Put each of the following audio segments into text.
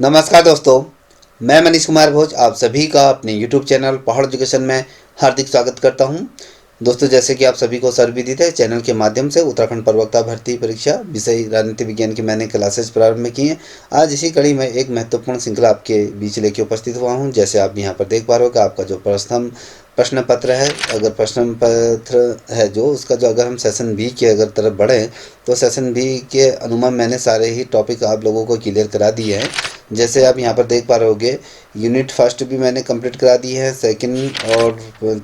नमस्कार दोस्तों, मैं मनीष कुमार भोज आप सभी का अपने YouTube चैनल पहाड़ एजुकेशन में हार्दिक स्वागत करता हूं। दोस्तों, जैसे कि आप सभी को सर्वविदित है, चैनल के माध्यम से उत्तराखंड प्रवक्ता भर्ती परीक्षा विषय राजनीति विज्ञान की मैंने क्लासेस प्रारंभ की हैं। आज इसी कड़ी में एक महत्वपूर्ण श्रृंखला आपके बीच लेके उपस्थित हुआ हूं। जैसे आप यहां पर देख पा रहे हो कि आपका जो प्रथम प्रश्न पत्र है, अगर प्रश्न पत्र है जो उसका जो अगर हम सेशन बी की अगर तरफ बढ़ें तो सेशन बी के अनुमान मैंने सारे ही टॉपिक आप लोगों को क्लियर करा दिए हैं। जैसे आप यहाँ पर देख पा रहे होगे, यूनिट फर्स्ट भी मैंने कंप्लीट करा दी है, सेकंड और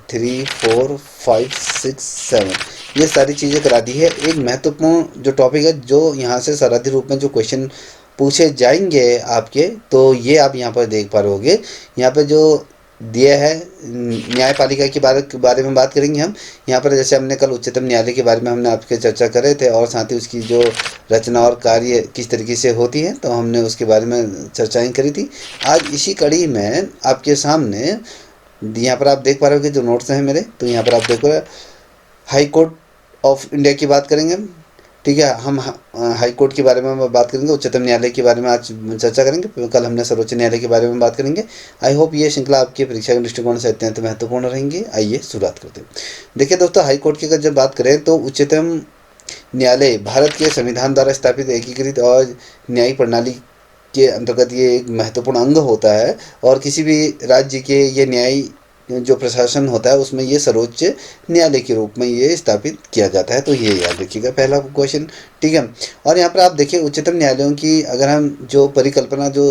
3, 4, 5, 6, 7 ये सारी चीज़ें करा दी है। एक महत्वपूर्ण जो टॉपिक है जो यहाँ से सरहदी रूप में जो क्वेश्चन पूछे जाएंगे आपके, तो ये आप यहाँ पर देख पा रहे होगे। यहाँ पे जो दिया है न्यायपालिका के बारे में बात करेंगे हम। यहाँ पर जैसे हमने कल उच्चतम न्यायालय के बारे में हमने आपके चर्चा करे थे और साथ ही उसकी जो रचना और कार्य किस तरीके से होती है, तो हमने उसके बारे में चर्चाएं करी थी। आज इसी कड़ी में आपके सामने यहाँ पर आप देख पा रहे हो कि जो नोट्स हैं मेरे, तो यहाँ पर आप देखो हाई कोर्ट ऑफ इंडिया की बात करेंगे। ठीक है, हम हाई कोर्ट के बारे में बात करेंगे, उच्चतम न्यायालय के बारे में आज चर्चा करेंगे। कल हमने सर्वोच्च न्यायालय के बारे में बात करेंगे। आई होप ये श्रृंखला आपकी परीक्षा के दृष्टिकोण से अत्यंत महत्वपूर्ण रहेंगी। आइए शुरुआत करते हैं। देखिए दोस्तों, हाई कोर्ट की अगर जब बात करें तो उच्चतम न्यायालय भारत के संविधान द्वारा स्थापित एकीकृत और न्यायिक प्रणाली के अंतर्गत ये एक महत्वपूर्ण अंग होता है और किसी भी राज्य के ये न्याय जो प्रशासन होता है उसमें ये सर्वोच्च न्यायालय के रूप में ये स्थापित किया जाता है। तो ये याद रखिएगा पहला क्वेश्चन। ठीक है, और यहाँ पर आप देखिए उच्चतम न्यायालयों की अगर हम जो परिकल्पना जो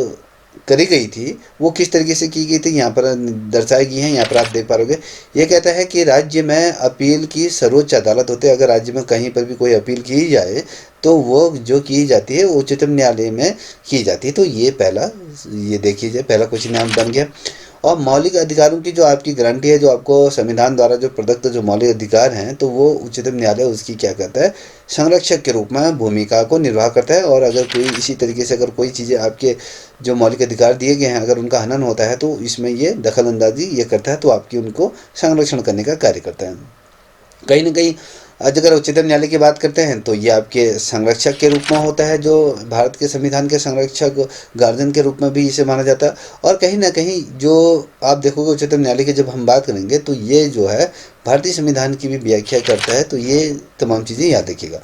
करी गई थी वो किस तरीके से की गई थी यहाँ पर दर्शाई गई है। यहाँ पर आप देख पा रहे, ये कहता है कि राज्य में अपील की सर्वोच्च अदालत होती है। अगर राज्य में कहीं पर भी कोई अपील की जाए तो वो जो की जाती है वो उच्चतम न्यायालय में की जाती है। तो ये पहला, ये देखिए पहला क्वेश्चन यहाँ बन गया। और मौलिक अधिकारों की जो आपकी गारंटी है, जो आपको संविधान द्वारा जो प्रदत्त जो मौलिक अधिकार हैं, तो वो उच्चतम न्यायालय उसकी क्या कहता है, संरक्षक के रूप में भूमिका को निर्वाह करता है। और अगर कोई इसी तरीके से अगर कोई चीज़ें आपके जो मौलिक अधिकार दिए गए हैं अगर उनका हनन होता है तो इसमें ये दखल अंदाजी ये करता है, तो आपकी उनको संरक्षण करने का कार्य करता है। कहीं ना कहीं आज अगर उच्चतम न्यायालय की बात करते हैं तो ये आपके संरक्षक के रूप में होता है, जो भारत के संविधान के संरक्षक गार्जियन के रूप में भी इसे माना जाता है। और कहीं ना कहीं जो आप देखोगे उच्चतम न्यायालय की जब हम बात करेंगे तो ये जो है भारतीय संविधान की भी व्याख्या करता है। तो ये तमाम चीज़ें याद रखिएगा।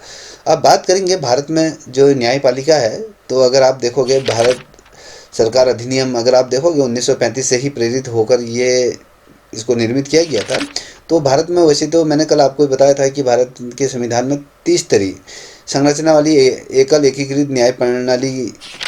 अब बात करेंगे भारत में जो न्यायपालिका है, तो अगर आप देखोगे भारत सरकार अधिनियम अगर आप देखोगे 1935 से ही प्रेरित होकर ये इसको निर्मित किया गया था। तो भारत में वैसे तो मैंने कल आपको बताया था कि भारत के संविधान में 30 स्तरीय संरचना वाली एकल एकीकृत न्याय प्रणाली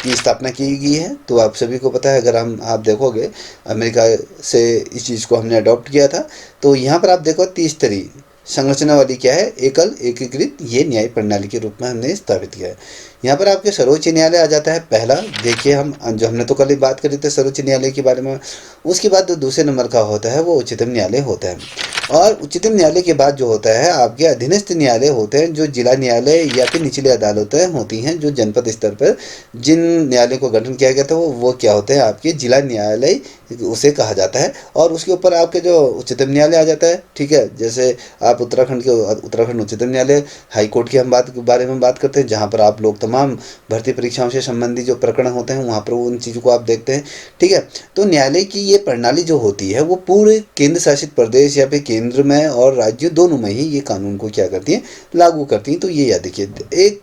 की स्थापना की गई है। तो आप सभी को पता है, अगर आप देखोगे अमेरिका से इस चीज़ को हमने अडॉप्ट किया था। तो यहाँ पर आप देखो 30 स्तरीय संरचना वाली क्या है, एकल एकीकृत ये न्याय प्रणाली के रूप में हमने स्थापित किया है। यहाँ पर आपके सर्वोच्च न्यायालय आ जाता है पहला। देखिए हम जो हमने तो कल ही बात करी थी सर्वोच्च न्यायालय के बारे में। उसके बाद जो दूसरे नंबर का होता है वो उच्चतम न्यायालय होता है। और उच्चतम न्यायालय के बाद जो होता है आपके अधीनस्थ न्यायालय होते हैं, जो जिला न्यायालय या फिर निचली अदालतें होती हैं, जो जनपद स्तर पर जिन न्यायालय को गठन किया गया था वो क्या होते हैं, आपके जिला न्यायालय उसे कहा जाता है। और उसके ऊपर आपके जो उच्चतम न्यायालय आ जाता है। ठीक है, जैसे आप उत्तराखंड उच्चतम न्यायालय हाई कोर्ट की हम बारे में बात करते हैं, जहाँ पर आप लोग तमाम भर्ती परीक्षाओं से संबंधित जो प्रकरण होते हैं वहाँ पर उन चीज़ों को आप देखते हैं। ठीक है, तो न्यायालय की ये प्रणाली जो होती है वो पूरे केंद्र शासित प्रदेश या फिर केंद्र में और राज्य दोनों में ही ये कानून को क्या करती हैं, लागू करती हैं। तो ये याद रखिए। एक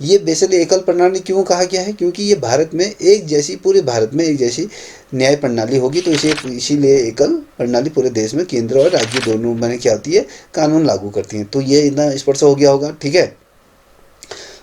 ये बेसिकली एकल प्रणाली क्यों कहा गया है, क्योंकि ये भारत में एक जैसी, पूरे भारत में एक जैसी न्याय प्रणाली होगी। तो इसीलिए एकल प्रणाली पूरे देश में केंद्र और राज्य दोनों में क्या होती है, कानून लागू करती हैं। तो ये इतना स्पष्ट हो गया होगा। ठीक है,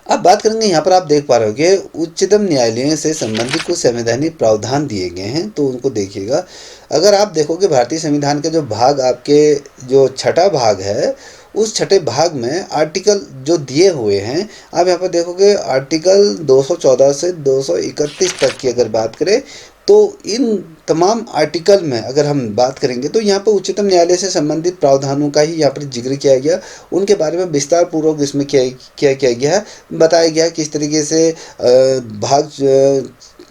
अब बात करेंगे, यहाँ पर आप देख पा रहे हो कि उच्चतम न्यायालय से संबंधित कुछ संवैधानिक प्रावधान दिए गए हैं, तो उनको देखिएगा। अगर आप देखोगे भारतीय संविधान के जो भाग आपके जो छठा भाग है, उस छठे भाग में आर्टिकल जो दिए हुए हैं, आप यहाँ पर देखोगे आर्टिकल 214 से 231 तक की अगर बात करें तो इन तमाम आर्टिकल में अगर हम बात करेंगे तो यहाँ पर उच्चतम न्यायालय से संबंधित प्रावधानों का ही यहाँ पर जिक्र किया गया। उनके बारे में विस्तार पूर्वक इसमें क्या किया गया है, बताया गया किस तरीके से भाग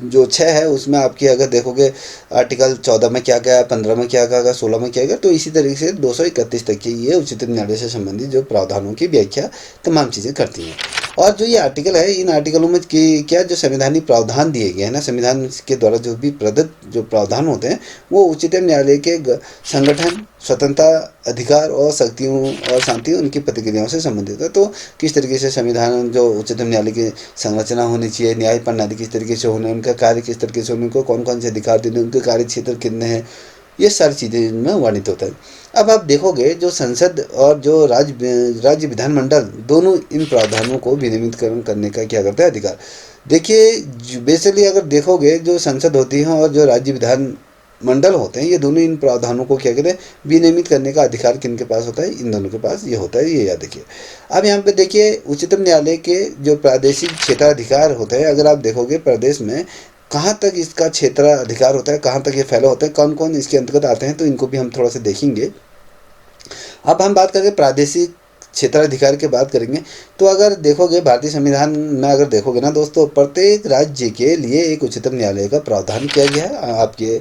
जो 6 है उसमें आपकी अगर देखोगे आर्टिकल 14 में क्या क्या है, 15 में क्या क्या है, 16 में क्या क्या। तो इसी तरीके से 231 तक की ये उच्चतम न्यायालय से संबंधित जो प्रावधानों की व्याख्या तमाम चीज़ें करती हैं। और जो ये आर्टिकल है, इन आर्टिकलों में क्या जो संवैधानिक प्रावधान दिए गए हैं ना, संविधान के द्वारा जो भी प्रदत्त जो प्रावधान होते हैं वो उच्चतम न्यायालय के संगठन, स्वतंत्रता, अधिकार और शक्तियों और शांति उनकी प्रतिक्रियाओं से संबंधित है। तो किस तरीके से संविधान जो उच्चतम न्यायालय की संरचना होनी चाहिए, न्याय प्रणाली किस तरीके से होने, उनका कार्य किस तरीके से होने, उनको कौन कौन से अधिकार देने, उनके कार्य क्षेत्र कितने हैं, ये सारी चीज़ें इनमें वर्णित होता है। अब आप देखोगे जो संसद और जो राज्य विधानमंडल दोनों इन प्रावधानों को विनियमितकरण करने का क्या करता है, अधिकार। देखिए बेसिकली अगर देखोगे जो संसद होती है और जो राज्य विधान मंडल होते हैं, ये दोनों इन प्रावधानों को क्या कहते हैं, विनियमित करने का अधिकार किनके पास होता है, इन दोनों के पास ये होता है, ये याद रखिए। अब यहाँ पे देखिए उच्चतम न्यायालय के जो प्रादेशिक क्षेत्राधिकार होते हैं, अगर आप देखोगे प्रदेश में कहाँ तक इसका क्षेत्राधिकार होता है, कहाँ तक ये फैला होता है, कौन कौन इसके अंतर्गत आते हैं, तो इनको भी हम थोड़ा सा देखेंगे। अब हम बात करेंगे प्रादेशिक क्षेत्राधिकार की बात करेंगे, तो अगर देखोगे भारतीय संविधान में अगर देखोगे ना दोस्तों, प्रत्येक राज्य के लिए एक उच्चतम न्यायालय का प्रावधान किया गया है। आपके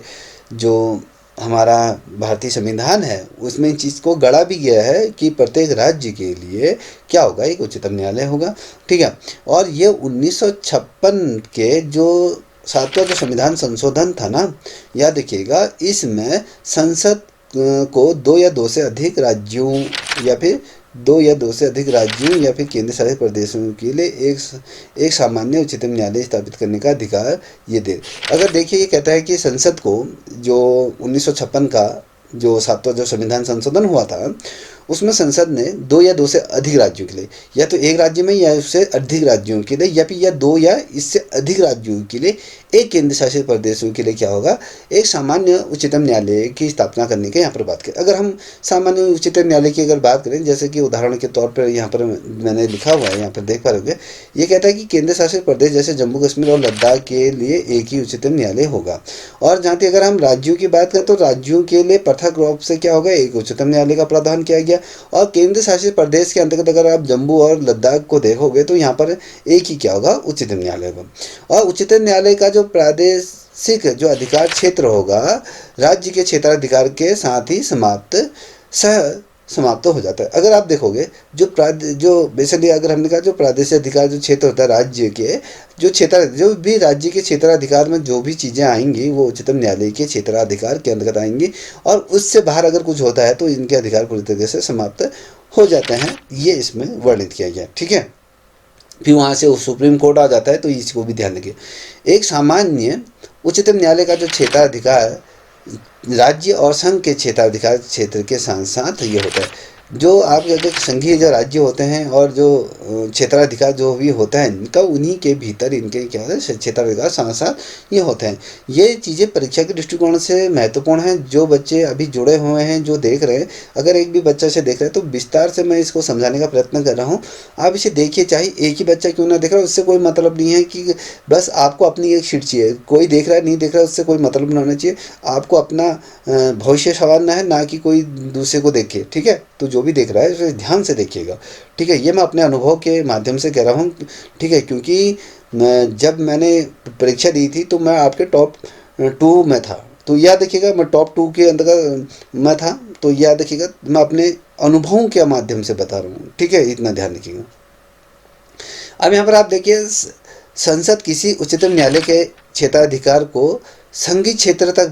जो हमारा भारतीय संविधान है उसमें इन चीज़ को गढ़ा भी गया है कि प्रत्येक राज्य के लिए क्या होगा, एक उच्चतम न्यायालय होगा, ठीक है। और ये 1956 के जो 7वां जो संविधान संशोधन था ना, याद रखिएगा, इसमें संसद को 2 या 2 से अधिक राज्यों या फिर 2 या 2 से अधिक राज्यों या फिर केंद्र शासित प्रदेशों के लिए एक सामान्य उच्चतम न्यायालय स्थापित करने का अधिकार ये दे। अगर देखिए ये कहता है कि संसद को जो 1956 का जो 7वां जो संविधान संशोधन हुआ था उसमें संसद ने 2 या 2 से अधिक राज्यों के लिए, या तो एक राज्य में या उससे अधिक राज्यों के लिए, या फिर या 2 या इससे अधिक राज्यों के लिए, एक केंद्र शासित प्रदेशों के लिए क्या होगा, एक सामान्य उच्चतम न्यायालय की स्थापना करने की यहाँ पर बात करें। अगर हम सामान्य उच्चतम न्यायालय की अगर बात करें, जैसे कि उदाहरण के तौर पर यहाँ पर मैंने लिखा हुआ है, यहाँ पर देख पा रहे, ये कहता है कि केंद्र शासित प्रदेश जैसे जम्मू कश्मीर और लद्दाख के लिए एक ही उच्चतम न्यायालय होगा। और जहाँ तक अगर हम राज्यों की बात करें तो राज्यों के लिए पृथक रूप से क्या होगा, एक उच्चतम न्यायालय का प्रावधान किया गया। और केंद्र शासित प्रदेश के अंतर्गत अगर आप जम्मू और लद्दाख को देखोगे तो यहाँ पर एक ही क्या होगा, उच्चतम न्यायालय होगा। और उच्चतम न्यायालय का जो प्रादेशिक जो अधिकार क्षेत्र होगा राज्य के क्षेत्राधिकार के साथ ही समाप्त हो जाता है। अगर आप देखोगे जो बेसिकली अगर हमने कहा जो प्रादेशिक अधिकार जो क्षेत्र होता है राज्य के जो भी राज्य के क्षेत्राधिकार में जो भी चीज़ें आएंगी वो उच्चतम न्यायालय के क्षेत्राधिकार के अंतर्गत आएंगी, और उससे बाहर अगर कुछ होता है तो इनके अधिकार पूरी तरीके से समाप्त हो जाते हैं, ये इसमें वर्णित किया गया, ठीक है। फिर वहाँ से सुप्रीम कोर्ट आ जाता है, तो इसको भी ध्यान रखिए। एक सामान्य उच्चतम न्यायालय का जो क्षेत्राधिकार राज्य और संघ के क्षेत्राधिकार क्षेत्र के साथ साथ ये होता है, जो आपके अगर संघीय जो राज्य होते हैं और जो क्षेत्राधिकार जो भी होता है इनका, उन्हीं के भीतर इनके क्या होता है, क्षेत्राधिकार साथ साथ ये होते हैं। ये चीज़ें परीक्षा के दृष्टिकोण से महत्वपूर्ण हैं। जो बच्चे अभी जुड़े हुए हैं, जो देख रहे हैं, अगर एक भी बच्चा से देख रहे हैं तो विस्तार से मैं इसको समझाने का प्रयत्न कर रहा हूँ। आप इसे देखिए, चाहे एक ही बच्चा क्यों ना देख रहा है, उससे कोई मतलब नहीं है कि बस आपको अपनी एक शीट चाहिए, कोई देख रहा है नहीं देख रहा है उससे कोई मतलब नहीं होना चाहिए। आपको अपना भविष्य संवारना है, ना कि कोई दूसरे को देखे, ठीक है। तो जो भी देख रहा है उसे ध्यान से देखिएगा, ठीक है। ये मैं अपने अनुभव के माध्यम से कह रहा हूँ, ठीक है, क्योंकि जब मैंने परीक्षा दी थी तो मैं आपके टॉप 2 में था, तो याद रखिएगा मैं टॉप 2 के अंदर मैं था, तो याद रखिएगा मैं अपने अनुभवों के माध्यम से बता रहा हूँ, ठीक है, इतना ध्यान रखिएगा। अब यहाँ पर आप देखिए, संसद किसी उच्चतम न्यायालय के क्षेत्राधिकार को संघीय क्षेत्र तक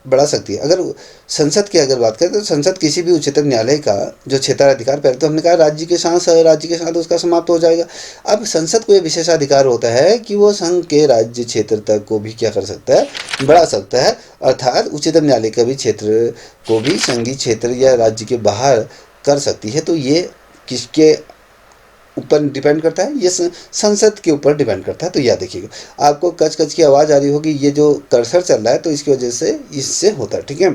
बढ़ा सकती है। अगर संसद की अगर बात करें तो संसद किसी भी उच्चतम न्यायालय का जो क्षेत्राधिकार, पहले तो हमने कहा राज्य के साथ उसका समाप्त हो जाएगा। अब संसद को यह विशेषाधिकार होता है कि वो संघ के राज्य क्षेत्र तक को भी क्या कर सकता है, बढ़ा सकता है। अर्थात उच्चतम न्यायालय का भी क्षेत्र को भी संघीय क्षेत्र या राज्य के बाहर कर सकती है। तो ये किसके ऊपर डिपेंड करता है, ये संसद के ऊपर डिपेंड करता है। तो याद देखिएगा, आपको कच कच की आवाज़ आ रही होगी, ये जो कर्सर चल रहा है तो इसकी वजह से इससे होता है, ठीक है।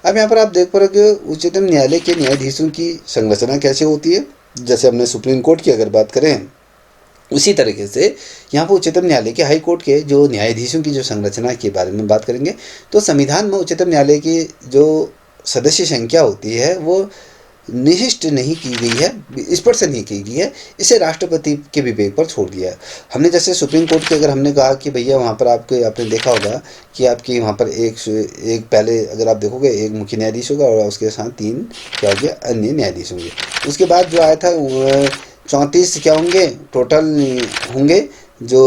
अब यहाँ पर आप देख पा रहे हो कि उच्चतम न्यायालय के न्यायाधीशों की संरचना कैसे होती है। जैसे हमने सुप्रीम कोर्ट की अगर बात करें, उसी तरीके से यहाँ पर उच्चतम न्यायालय के हाई कोर्ट के जो न्यायाधीशों की जो संरचना के बारे में बात करेंगे, तो संविधान में उच्चतम न्यायालय की जो सदस्य संख्या होती है वो निश्चित नहीं की गई है, स्पष्ट नहीं की गई है, इसे राष्ट्रपति के विवेक पर छोड़ दिया है हमने। जैसे सुप्रीम कोर्ट के अगर हमने कहा कि भैया वहाँ पर आपने देखा होगा कि आपकी वहाँ पर एक पहले अगर आप देखोगे एक मुख्य न्यायाधीश होगा और उसके साथ 3 क्या हो गया अन्य न्यायाधीश होंगे। उसके बाद जो आया था 34 क्या होंगे टोटल होंगे जो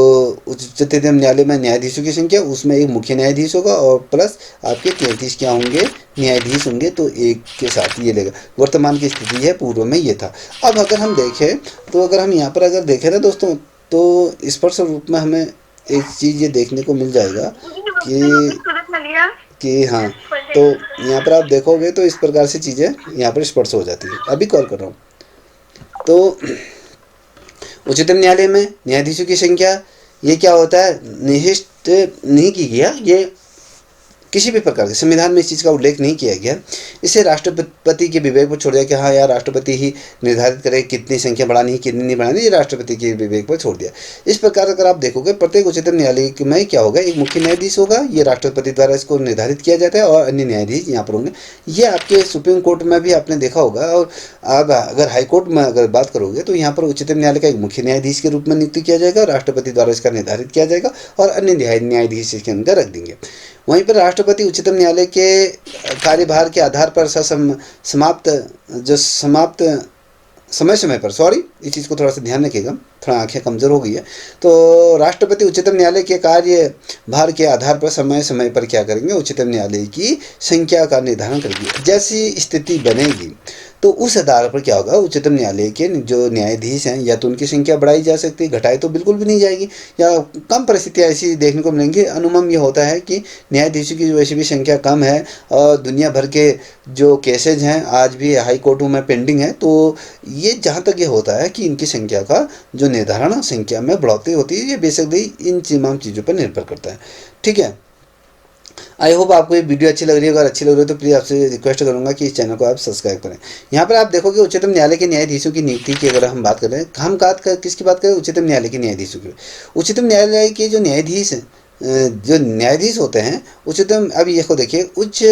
उच्चतम न्यायालय में न्यायाधीशों की संख्या, उसमें एक मुख्य न्यायाधीश होगा और प्लस आपके 33 क्या होंगे न्यायाधीश होंगे, तो एक के साथ ये लेगा। वर्तमान की स्थिति है, पूर्व में ये था। अब अगर हम देखें तो अगर हम यहाँ पर अगर देखें ना दोस्तों, तो स्पष्ट रूप में हमें एक चीज़ ये देखने को मिल जाएगा कि हाँ, तो यहाँ पर आप देखोगे तो इस प्रकार से चीज़ें यहाँ पर स्पष्ट हो जाती है। अभी कॉल कर रहा हूँ। तो उच्चतम न्यायालय में न्यायाधीशों की संख्या ये क्या होता है, निश्चित नहीं की गया, ये किसी भी प्रकार के संविधान में इस चीज़ का उल्लेख नहीं किया गया। इसे राष्ट्रपति के विवेक पर छोड़ दिया कि हाँ यार राष्ट्रपति ही निर्धारित करे कितनी संख्या बढ़ानी है कितनी नहीं बढ़ानी, ये राष्ट्रपति के विवेक पर छोड़ दिया। इस प्रकार अगर आप देखोगे प्रत्येक उच्चतम न्यायालय में क्या होगा, एक मुख्य न्यायाधीश होगा, ये राष्ट्रपति द्वारा इसको निर्धारित किया जाता है, और अन्य न्यायाधीश यहाँ पर होंगे। ये आपके सुप्रीम कोर्ट में भी आपने देखा होगा। और अब अगर हाईकोर्ट में अगर बात करोगे तो यहाँ पर उच्चतम न्यायालय का एक मुख्य न्यायाधीश के रूप में नियुक्ति किया जाएगा, राष्ट्रपति द्वारा इसका निर्धारित किया जाएगा, और अन्य न्यायाधीश इसके अंदर रख देंगे। वहीं पर राष्ट्रपति उच्चतम न्यायालय के कार्यभार के आधार पर समाप्त समय समय पर, सॉरी इस चीज़ को थोड़ा सा ध्यान रखिएगा, थोड़ा आंखें कमज़ोर हो गई है। तो राष्ट्रपति उच्चतम न्यायालय के कार्यभार के आधार पर समय समय पर क्या करेंगे, उच्चतम न्यायालय की संख्या का निर्धारण करेंगे। जैसी स्थिति बनेगी तो उस आधार पर क्या होगा, उच्चतम न्यायालय के जो न्यायाधीश हैं या तो उनकी संख्या बढ़ाई जा सकती है, घटाई तो बिल्कुल भी नहीं जाएगी, या कम परिस्थितियाँ ऐसी देखने को मिलेंगी। अनुमान ये होता है कि न्यायाधीशों की वैसे भी संख्या कम है और दुनिया भर के जो केसेज हैं आज भी हाई कोर्टों में पेंडिंग है। तो ये जहाँ तक ये होता है कि इनकी संख्या का जो निर्धारण संख्या में बढ़ोतरी होती है, ये बेसिकली इन तमाम चीज़ों पर निर्भर करता है। ठीक है, आई होप आपको ये वीडियो अच्छी लग रही है। अगर अच्छी लग रही है तो प्लीज़ आपसे रिक्वेस्ट करूंगा कि इस चैनल को आप सब्सक्राइब करें। यहाँ पर आप देखोगे उच्चतम न्यायालय के न्यायाधीशों की नियुक्ति की अगर हम बात करें, हम किसकी बात करें, उच्चतम न्यायालय के न्यायाधीशों की। उच्चतम न्यायालय के जो न्यायाधीश हैं, जो न्यायाधीश होते हैं उच्चतम, अभी इसको देखिए, उच्च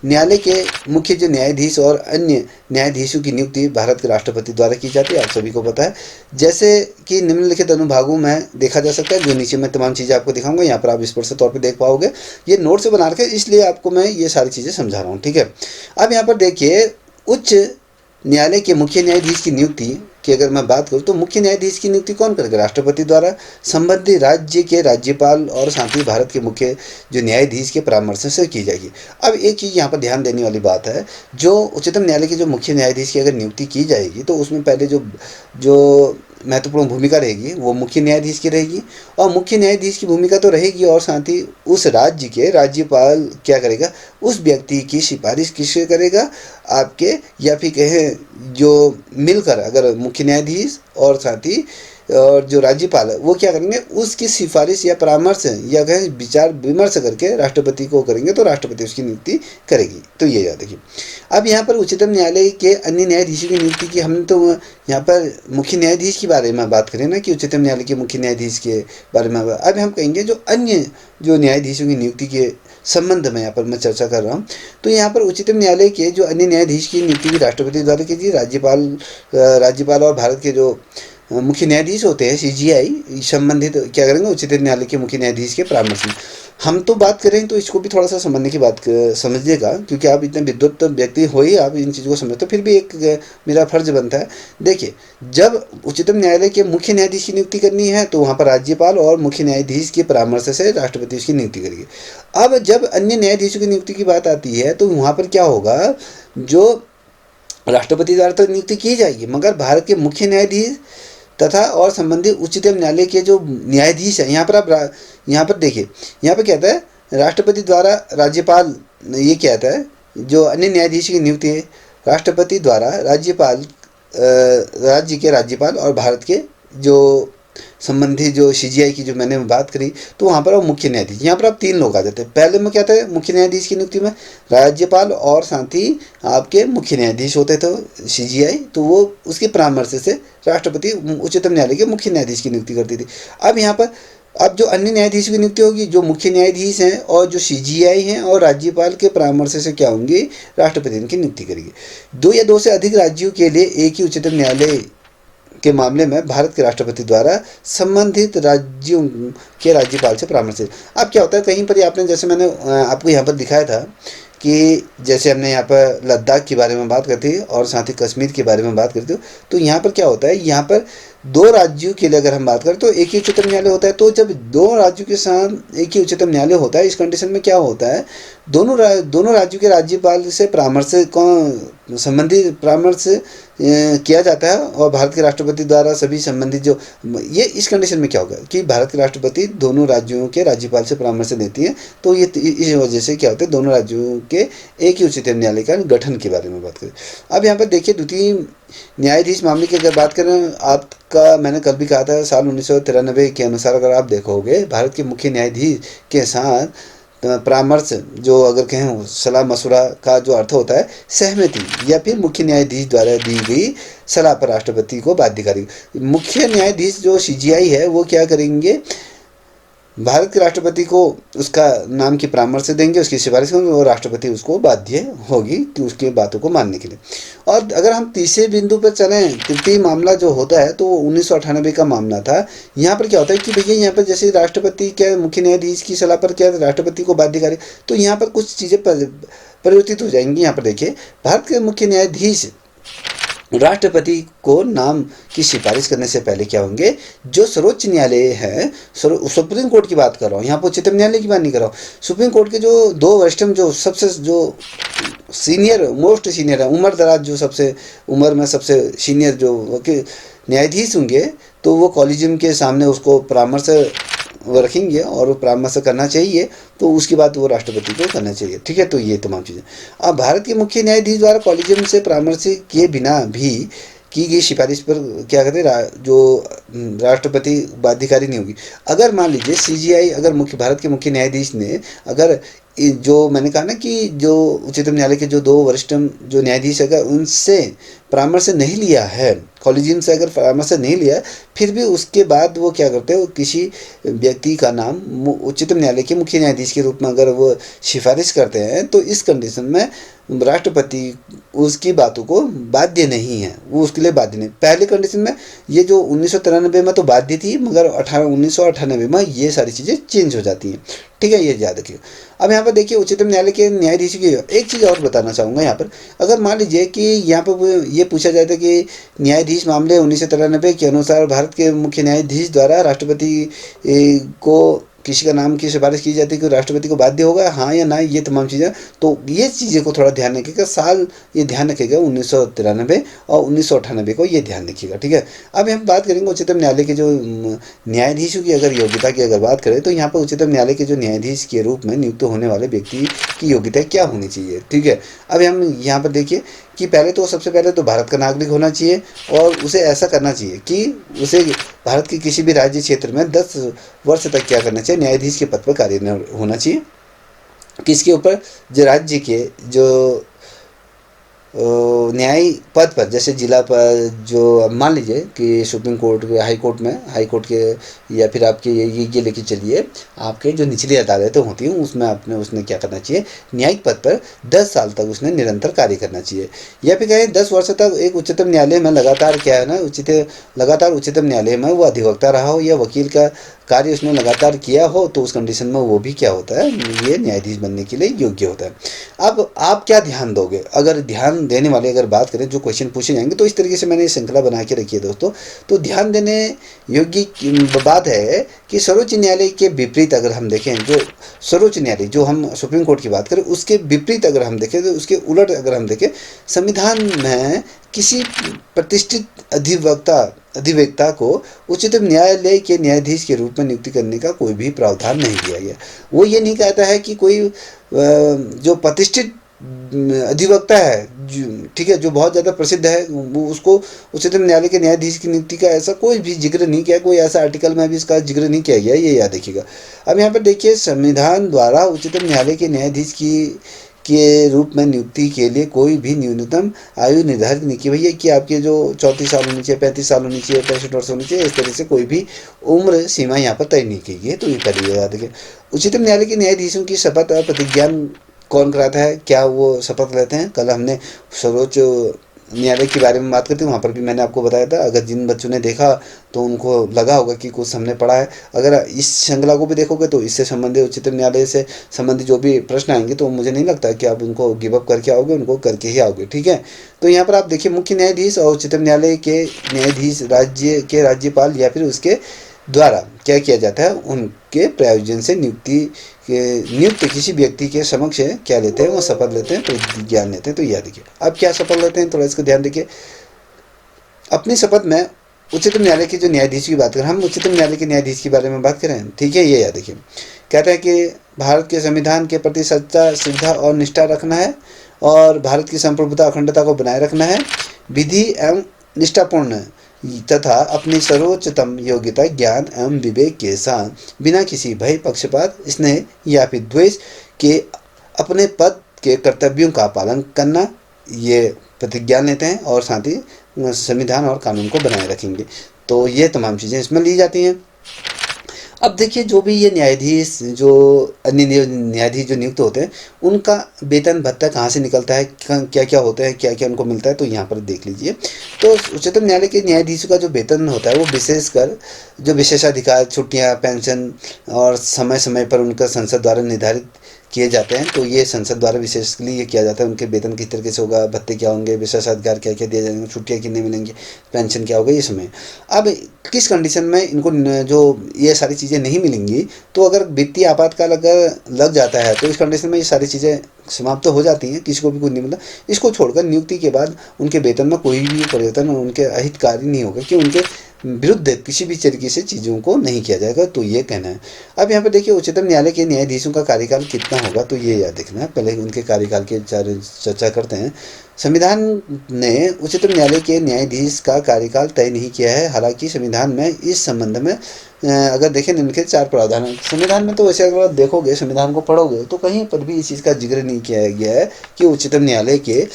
न्यायालय के मुख्य जो न्यायाधीश और अन्य न्यायाधीशों की नियुक्ति भारत के राष्ट्रपति द्वारा की जाती है, आप सभी को पता है। जैसे कि निम्नलिखित अनुभागों में देखा जा सकता है, जो नीचे मैं तमाम चीज़ें आपको दिखाऊंगा, यहाँ पर आप स्पष्ट तौर पे देख पाओगे। ये नोट से बना रखे, इसलिए आपको मैं ये सारी चीज़ें समझा रहा हूँ। ठीक है, अब यहाँ पर देखिए, उच्च न्यायालय के मुख्य न्यायाधीश की नियुक्ति की अगर मैं बात करूँ तो मुख्य न्यायाधीश की नियुक्ति कौन करेगा, राष्ट्रपति द्वारा संबंधित राज्य के राज्यपाल और साथ ही भारत के मुख्य जो न्यायाधीश के परामर्श से की जाएगी। अब एक चीज़ यहाँ पर ध्यान देने वाली बात है, जो उच्चतम न्यायालय के जो मुख्य न्यायाधीश की अगर नियुक्ति की जाएगी तो उसमें पहले जो महत्वपूर्ण भूमिका रहेगी वो मुख्य न्यायाधीश की रहेगी, और मुख्य न्यायाधीश की भूमिका तो रहेगी, और साथ ही उस राज्य के राज्यपाल क्या करेगा, उस व्यक्ति की सिफारिश किससे करेगा, आपके या फिर कहें जो मिलकर, अगर मुख्य न्यायाधीश और साथ ही और जो राज्यपाल है वो क्या करेंगे, उसकी सिफारिश या परामर्श या कहें विचार विमर्श करके राष्ट्रपति को करेंगे, तो राष्ट्रपति उसकी नियुक्ति करेगी। तो ये याद रखिए। अब यहाँ पर उच्चतम न्यायालय के अन्य न्यायाधीशों की नियुक्ति की, हमने तो यहाँ पर मुख्य न्यायाधीश के बारे में बात करें ना, कि उच्चतम न्यायालय के मुख्य न्यायाधीश के बारे में। अब हम कहेंगे जो अन्य जो न्यायाधीशों की नियुक्ति के संबंध में यहाँ पर मैं चर्चा कर रहा हूँ। तो यहाँ पर उच्चतम न्यायालय के जो अन्य न्यायाधीश की नियुक्ति भी राष्ट्रपति द्वारा कीजिए, राज्यपाल और भारत के जो मुख्य न्यायाधीश होते हैं CJI संबंधित क्या करेंगे, उच्चतम न्यायालय के मुख्य न्यायाधीश के परामर्श में। हम तो बात करें तो इसको भी थोड़ा सा समझने की बात समझिएगा, क्योंकि आप इतने विद्वत व्यक्ति हो ही, आप इन चीज़ों को समझते, तो फिर भी एक मेरा फर्ज बनता है। देखिए, जब उच्चतम न्यायालय के मुख्य न्यायाधीश की नियुक्ति करनी है तो वहाँ पर राज्यपाल और मुख्य न्यायाधीश के परामर्श से राष्ट्रपति उसकी नियुक्ति करेगी। अब जब अन्य न्यायाधीशों की नियुक्ति की बात आती है तो वहाँ पर क्या होगा, जो राष्ट्रपति द्वारा तो नियुक्ति की जाएगी, मगर भारत के मुख्य न्यायाधीश तथा और संबंधित उच्चतम न्यायालय के जो न्यायाधीश हैं, यहाँ पर आप यहाँ पर देखिए, यहाँ पर कहता है राष्ट्रपति द्वारा राज्यपाल, ये कहता है जो अन्य न्यायाधीश की नियुक्ति है राष्ट्रपति द्वारा राज्यपाल, राज्य के राज्यपाल और भारत के जो संबंधी जो CJI की जो मैंने बात करी, तो वहाँ पर वो मुख्य न्यायाधीश, यहाँ पर आप 3 लोग आ जाते हैं। पहले में क्या था, मुख्य न्यायाधीश की नियुक्ति में राज्यपाल और साथ ही आपके मुख्य न्यायाधीश होते थे CJI, तो वो उसके परामर्श से राष्ट्रपति उच्चतम न्यायालय के मुख्य न्यायाधीश की नियुक्ति करती थी। अब यहाँ पर अब जो अन्य न्यायाधीश की नियुक्ति होगी, जो मुख्य न्यायाधीश हैं और जो CJI हैं और राज्यपाल के परामर्श से क्या होंगी, राष्ट्रपति इनकी नियुक्ति करेगी। 2 या 2 से अधिक राज्यों के लिए एक ही उच्चतम न्यायालय के मामले में भारत के राष्ट्रपति द्वारा संबंधित राज्यों के राज्यपाल से परामर्श। अब क्या होता है, कहीं पर आपने, जैसे मैंने आपको यहाँ पर दिखाया था कि जैसे हमने यहाँ पर लद्दाख के बारे में बात करती है और साथ ही कश्मीर के बारे में बात करते हो, तो यहाँ पर क्या होता है, यहाँ पर दो राज्यों के लिए अगर हम बात करें तो एक ही उच्चतम न्यायालय होता है। तो जब दो राज्यों के साथ एक ही उच्चतम न्यायालय होता है, इस कंडीशन में क्या होता है, दोनों राज्यों के राज्यपाल से परामर्श कौन संबंधित परामर्श किया जाता है और भारत के राष्ट्रपति द्वारा सभी संबंधित जो ये इस कंडीशन में क्या होगा कि भारत के राष्ट्रपति दोनों राज्यों के राज्यपाल से परामर्श देती है। तो ये इस वजह से क्या होता है, दोनों राज्यों के एक ही उच्चतम न्यायालय का गठन के बारे में बात करें। अब यहाँ पर देखिए द्वितीय न्यायाधीश मामले की अगर बात करें, आपका मैंने कल भी कहा था साल 1993 के अनुसार अगर आप देखोगे भारत के मुख्य न्यायाधीश के साथ परामर्श जो अगर कहें सलाह मशवरा का जो अर्थ होता है सहमति या फिर मुख्य न्यायाधीश द्वारा दी गई सलाह पर राष्ट्रपति को बाध्यकारी। मुख्य न्यायाधीश जो CJI है वो क्या करेंगे, भारत के राष्ट्रपति को उसका नाम की परामर्श देंगे, उसकी सिफारिश करेंगे और राष्ट्रपति उसको बाध्य होगी कि उसकी बातों को मानने के लिए। और अगर हम तीसरे बिंदु पर चलें, तृतीय मामला जो होता है तो 1998 का मामला था। यहाँ पर क्या होता है कि भैया यहाँ पर जैसे राष्ट्रपति के मुख्य न्यायाधीश की सलाह पर क्या राष्ट्रपति को बाध्यकारी, तो यहाँ पर कुछ चीज़ें परिवर्तित हो जाएंगी। यहाँ पर देखिए भारत के मुख्य न्यायाधीश राष्ट्रपति को नाम की सिफारिश करने से पहले क्या होंगे, जो सर्वोच्च न्यायालय है, सुप्रीम कोर्ट की बात कर रहा हूँ, यहाँ पर उच्चतम न्यायालय की बात नहीं कर रहा हूँ, सुप्रीम कोर्ट के जो दो वरिष्ठम जो सबसे जो सीनियर मोस्ट सीनियर है, उम्र दराज जो सबसे उम्र में सबसे सीनियर जो न्यायाधीश होंगे, तो वो कॉलेजियम के सामने उसको परामर्श वो रखेंगे और वो परामर्श करना चाहिए, तो उसके बाद वो राष्ट्रपति को करना चाहिए। ठीक है, तो ये तमाम चीज़ें। अब भारत के मुख्य न्यायाधीश द्वारा कॉलेजियम से परामर्श किए बिना भी की गई सिफारिश पर क्या कहते हैं, जो राष्ट्रपति बाध्यकारी नहीं होगी। अगर मान लीजिए CJI अगर भारत के मुख्य न्यायाधीश ने अगर जो मैंने कहा ना कि जो उच्चतम न्यायालय के जो दो वरिष्ठम जो न्यायाधीश अगर उनसे परामर्श नहीं लिया है, कॉलेजियम से अगर परामर्श नहीं लिया, फिर भी उसके बाद वो क्या करते हैं, वो किसी व्यक्ति का नाम उच्चतम न्यायालय के मुख्य न्यायाधीश के रूप में अगर वो सिफारिश करते हैं, तो इस कंडीशन में राष्ट्रपति उसकी बातों को बाध्य नहीं है, वो उसके लिए बाध्य नहीं। पहले कंडीशन में ये जो 1993 में तो बाध्य थी, मगर 1998 में ये सारी चीज़ें चेंज हो जाती हैं। ठीक है, ये याद रखिए। अब यहाँ पर देखिए उच्चतम न्यायालय के न्यायाधीश की एक चीज़ और बताना चाहूँगा यहाँ पर। अगर मान लीजिए कि यहाँ पर ये पूछा जाता है कि न्यायाधीश मामले 1993 के अनुसार भारत के मुख्य न्यायाधीश द्वारा राष्ट्रपति को किसी का नाम की सिफारिश की जाती है कि राष्ट्रपति को बाध्य होगा, हाँ या ना, ये तमाम चीज़ें। तो ये चीज़ें को थोड़ा ध्यान रखिएगा, साल ये ध्यान रखिएगा 1993 और 1998 को ये ध्यान रखिएगा। ठीक है, अब हम बात करेंगे उच्चतम न्यायालय के जो न्यायाधीशों की अगर योग्यता की अगर बात करें, तो यहाँ पर उच्चतम न्यायालय के जो न्यायाधीश के रूप में नियुक्त होने वाले व्यक्ति की योग्यता क्या होनी चाहिए। ठीक है, अब हम यहाँ पर देखिए कि पहले तो सबसे पहले तो भारत का नागरिक होना चाहिए और उसे ऐसा करना चाहिए कि उसे भारत के किसी भी राज्य क्षेत्र में 10 वर्ष तक क्या करना चाहिए, न्यायाधीश के पद पर कार्य होना चाहिए। किसके ऊपर, जो राज्य के जो न्याय पद पर, जैसे जिला पर जो मान लीजिए कि सुप्रीम कोर्ट के हाई कोर्ट के या फिर आपके ये लेके चलिए आपके जो निचली अदालतें होती हैं उसमें उसने क्या करना चाहिए, न्यायिक पद पर 10 साल तक उसने निरंतर कार्य करना चाहिए। या फिर कहें 10 वर्ष तक एक उच्चतम न्यायालय में लगातार क्या है ना, लगातार उच्चतम न्यायालय में वो अधिवक्ता रहा हो या वकील का कार्य उसने लगातार किया हो, तो उस कंडीशन में वो भी क्या होता है, ये न्यायाधीश बनने के लिए योग्य होता है। अब आप क्या ध्यान दोगे, अगर ध्यान देने वाले अगर बात करें जो क्वेश्चन पूछे जाएंगे, तो इस तरीके से मैंने श्रृंखला बना के रखी है दोस्तों। तो ध्यान देने योग्य बात है कि सर्वोच्च न्यायालय के विपरीत अगर हम देखें, जो सर्वोच्च न्यायालय जो हम सुप्रीम कोर्ट की बात करें उसके विपरीत अगर हम देखें, तो उसके उलट अगर हम देखें, संविधान में किसी प्रतिष्ठित अधिवक्ता को उच्चतम न्यायालय के न्यायाधीश के रूप में नियुक्ति करने का कोई भी प्रावधान नहीं दिया गया। वो ये नहीं कहता है कि कोई जो प्रतिष्ठित अधिवक्ता है, ठीक है, जो बहुत ज़्यादा प्रसिद्ध है, वो उसको उच्चतम न्यायालय के न्यायाधीश की नियुक्ति का ऐसा कोई भी जिक्र नहीं किया, कोई ऐसा आर्टिकल में भी इसका जिक्र नहीं किया गया, ये याद रखिएगा। अब यहाँ पर देखिए संविधान द्वारा उच्चतम न्यायालय के न्यायाधीश के रूप में नियुक्ति के लिए कोई भी न्यूनतम आयु निर्धारित नहीं की भैया कि आपके जो 34 साल होनी चाहिए, 35 साल होनी चाहिए, 65 वर्ष होनी चाहिए, इस तरह से कोई भी उम्र सीमा यहाँ पर तय नहीं की गई है। तो ये पहले याद रखिए। उच्चतम न्यायालय के न्यायाधीशों की शपथ प्रतिज्ञान कौन कराता है, क्या वो शपथ लेते हैं? कल हमने सर्वोच्च न्यायालय के बारे में बात करते हैं, वहाँ पर भी मैंने आपको बताया था। अगर जिन बच्चों ने देखा तो उनको लगा होगा कि कुछ हमने पढ़ा है। अगर इस श्रृंखला को भी देखोगे तो इससे संबंधित, उच्चतम न्यायालय से संबंधित जो भी प्रश्न आएंगे तो मुझे नहीं लगता कि आप उनको गिव अप करके आओगे, उनको करके ही आओगे, ठीक है। तो यहाँ पर आप देखिए, मुख्य न्यायाधीश और उच्चतम न्यायालय के न्यायाधीश राज्य के राज्यपाल या फिर उसके द्वारा क्या किया जाता है, उनके प्रायोजन से नियुक्त किसी व्यक्ति के समक्ष क्या लेते हैं, वो शपथ लेते हैं, प्रतिज्ञान लेते हैं। तो यह देखिए, अब क्या शपथ लेते हैं, थोड़ा इसको ध्यान देखिए। अपनी शपथ में उच्चतम न्यायालय के जो न्यायाधीश की बात करें, हम उच्चतम न्यायालय के न्यायाधीश के बारे में बात करें, ठीक है। ये याद देखिए, कहता है कि भारत के संविधान के प्रति सच्चा, श्रद्धा और निष्ठा रखना है, और भारत की संप्रभुता, अखंडता को बनाए रखना है, विधि एवं निष्ठापूर्ण तथा अपनी सर्वोच्चतम योग्यता, ज्ञान एवं विवेक के साथ बिना किसी भय, पक्षपात, स्नेह या फिर द्वेष के अपने पद के कर्तव्यों का पालन करना, ये प्रतिज्ञा लेते हैं, और साथ ही संविधान और कानून को बनाए रखेंगे। तो ये तमाम चीज़ें इसमें ली जाती हैं। अब देखिए, जो भी ये न्यायाधीश, जो अन्य न्यायाधीश जो नियुक्त होते हैं, उनका वेतन भत्ता कहाँ से निकलता है, क्या क्या होता है, क्या क्या उनको मिलता है, तो यहाँ पर देख लीजिए। तो उच्चतम न्यायालय के न्यायाधीशों का जो वेतन होता है वो विशेषकर जो विशेषाधिकार, छुट्टियाँ, पेंशन और समय समय पर उनका संसद द्वारा निर्धारित किए जाते हैं। तो ये संसद द्वारा विशेषली ये किया जाता है, उनके वेतन किस तरीके से होगा, भत्ते क्या होंगे, विशेषाधिकार क्या क्या दिए जाएंगे, छुट्टियाँ कितने मिलेंगी, पेंशन क्या होगा, ये समय। अब किस कंडीशन में इनको जो ये सारी चीज़ें नहीं मिलेंगी, तो अगर वित्तीय आपातकाल अगर लग जाता है तो इस कंडीशन में ये सारी चीज़ें समाप्त तो हो जाती हैं, किसी को भी कुछ नहीं मिलता। इसको छोड़कर नियुक्ति के बाद उनके वेतन में कोई भी परिवर्तन उनके अहितकारी नहीं होगा, कि उनके विरुद्ध किसी भी तरीके से चीज़ों को नहीं किया जाएगा। तो ये कहना है। अब यहाँ पर देखिए, उच्चतम न्यायालय के न्यायाधीशों का कार्यकाल कितना होगा, तो ये याद देखना है। पहले उनके कार्यकाल की चर्चा करते हैं। संविधान ने उच्चतम न्यायालय के न्यायाधीश का कार्यकाल तय नहीं किया है। हालांकि संविधान में इस संबंध में अगर देखें, निम्नलिखित 4 प्रावधान है संविधान में। तो वैसे अगर आप देखोगे, संविधान को पढ़ोगे, तो कहीं पर भी इस चीज़ का जिक्र नहीं किया गया है कि उच्चतम न्यायालय के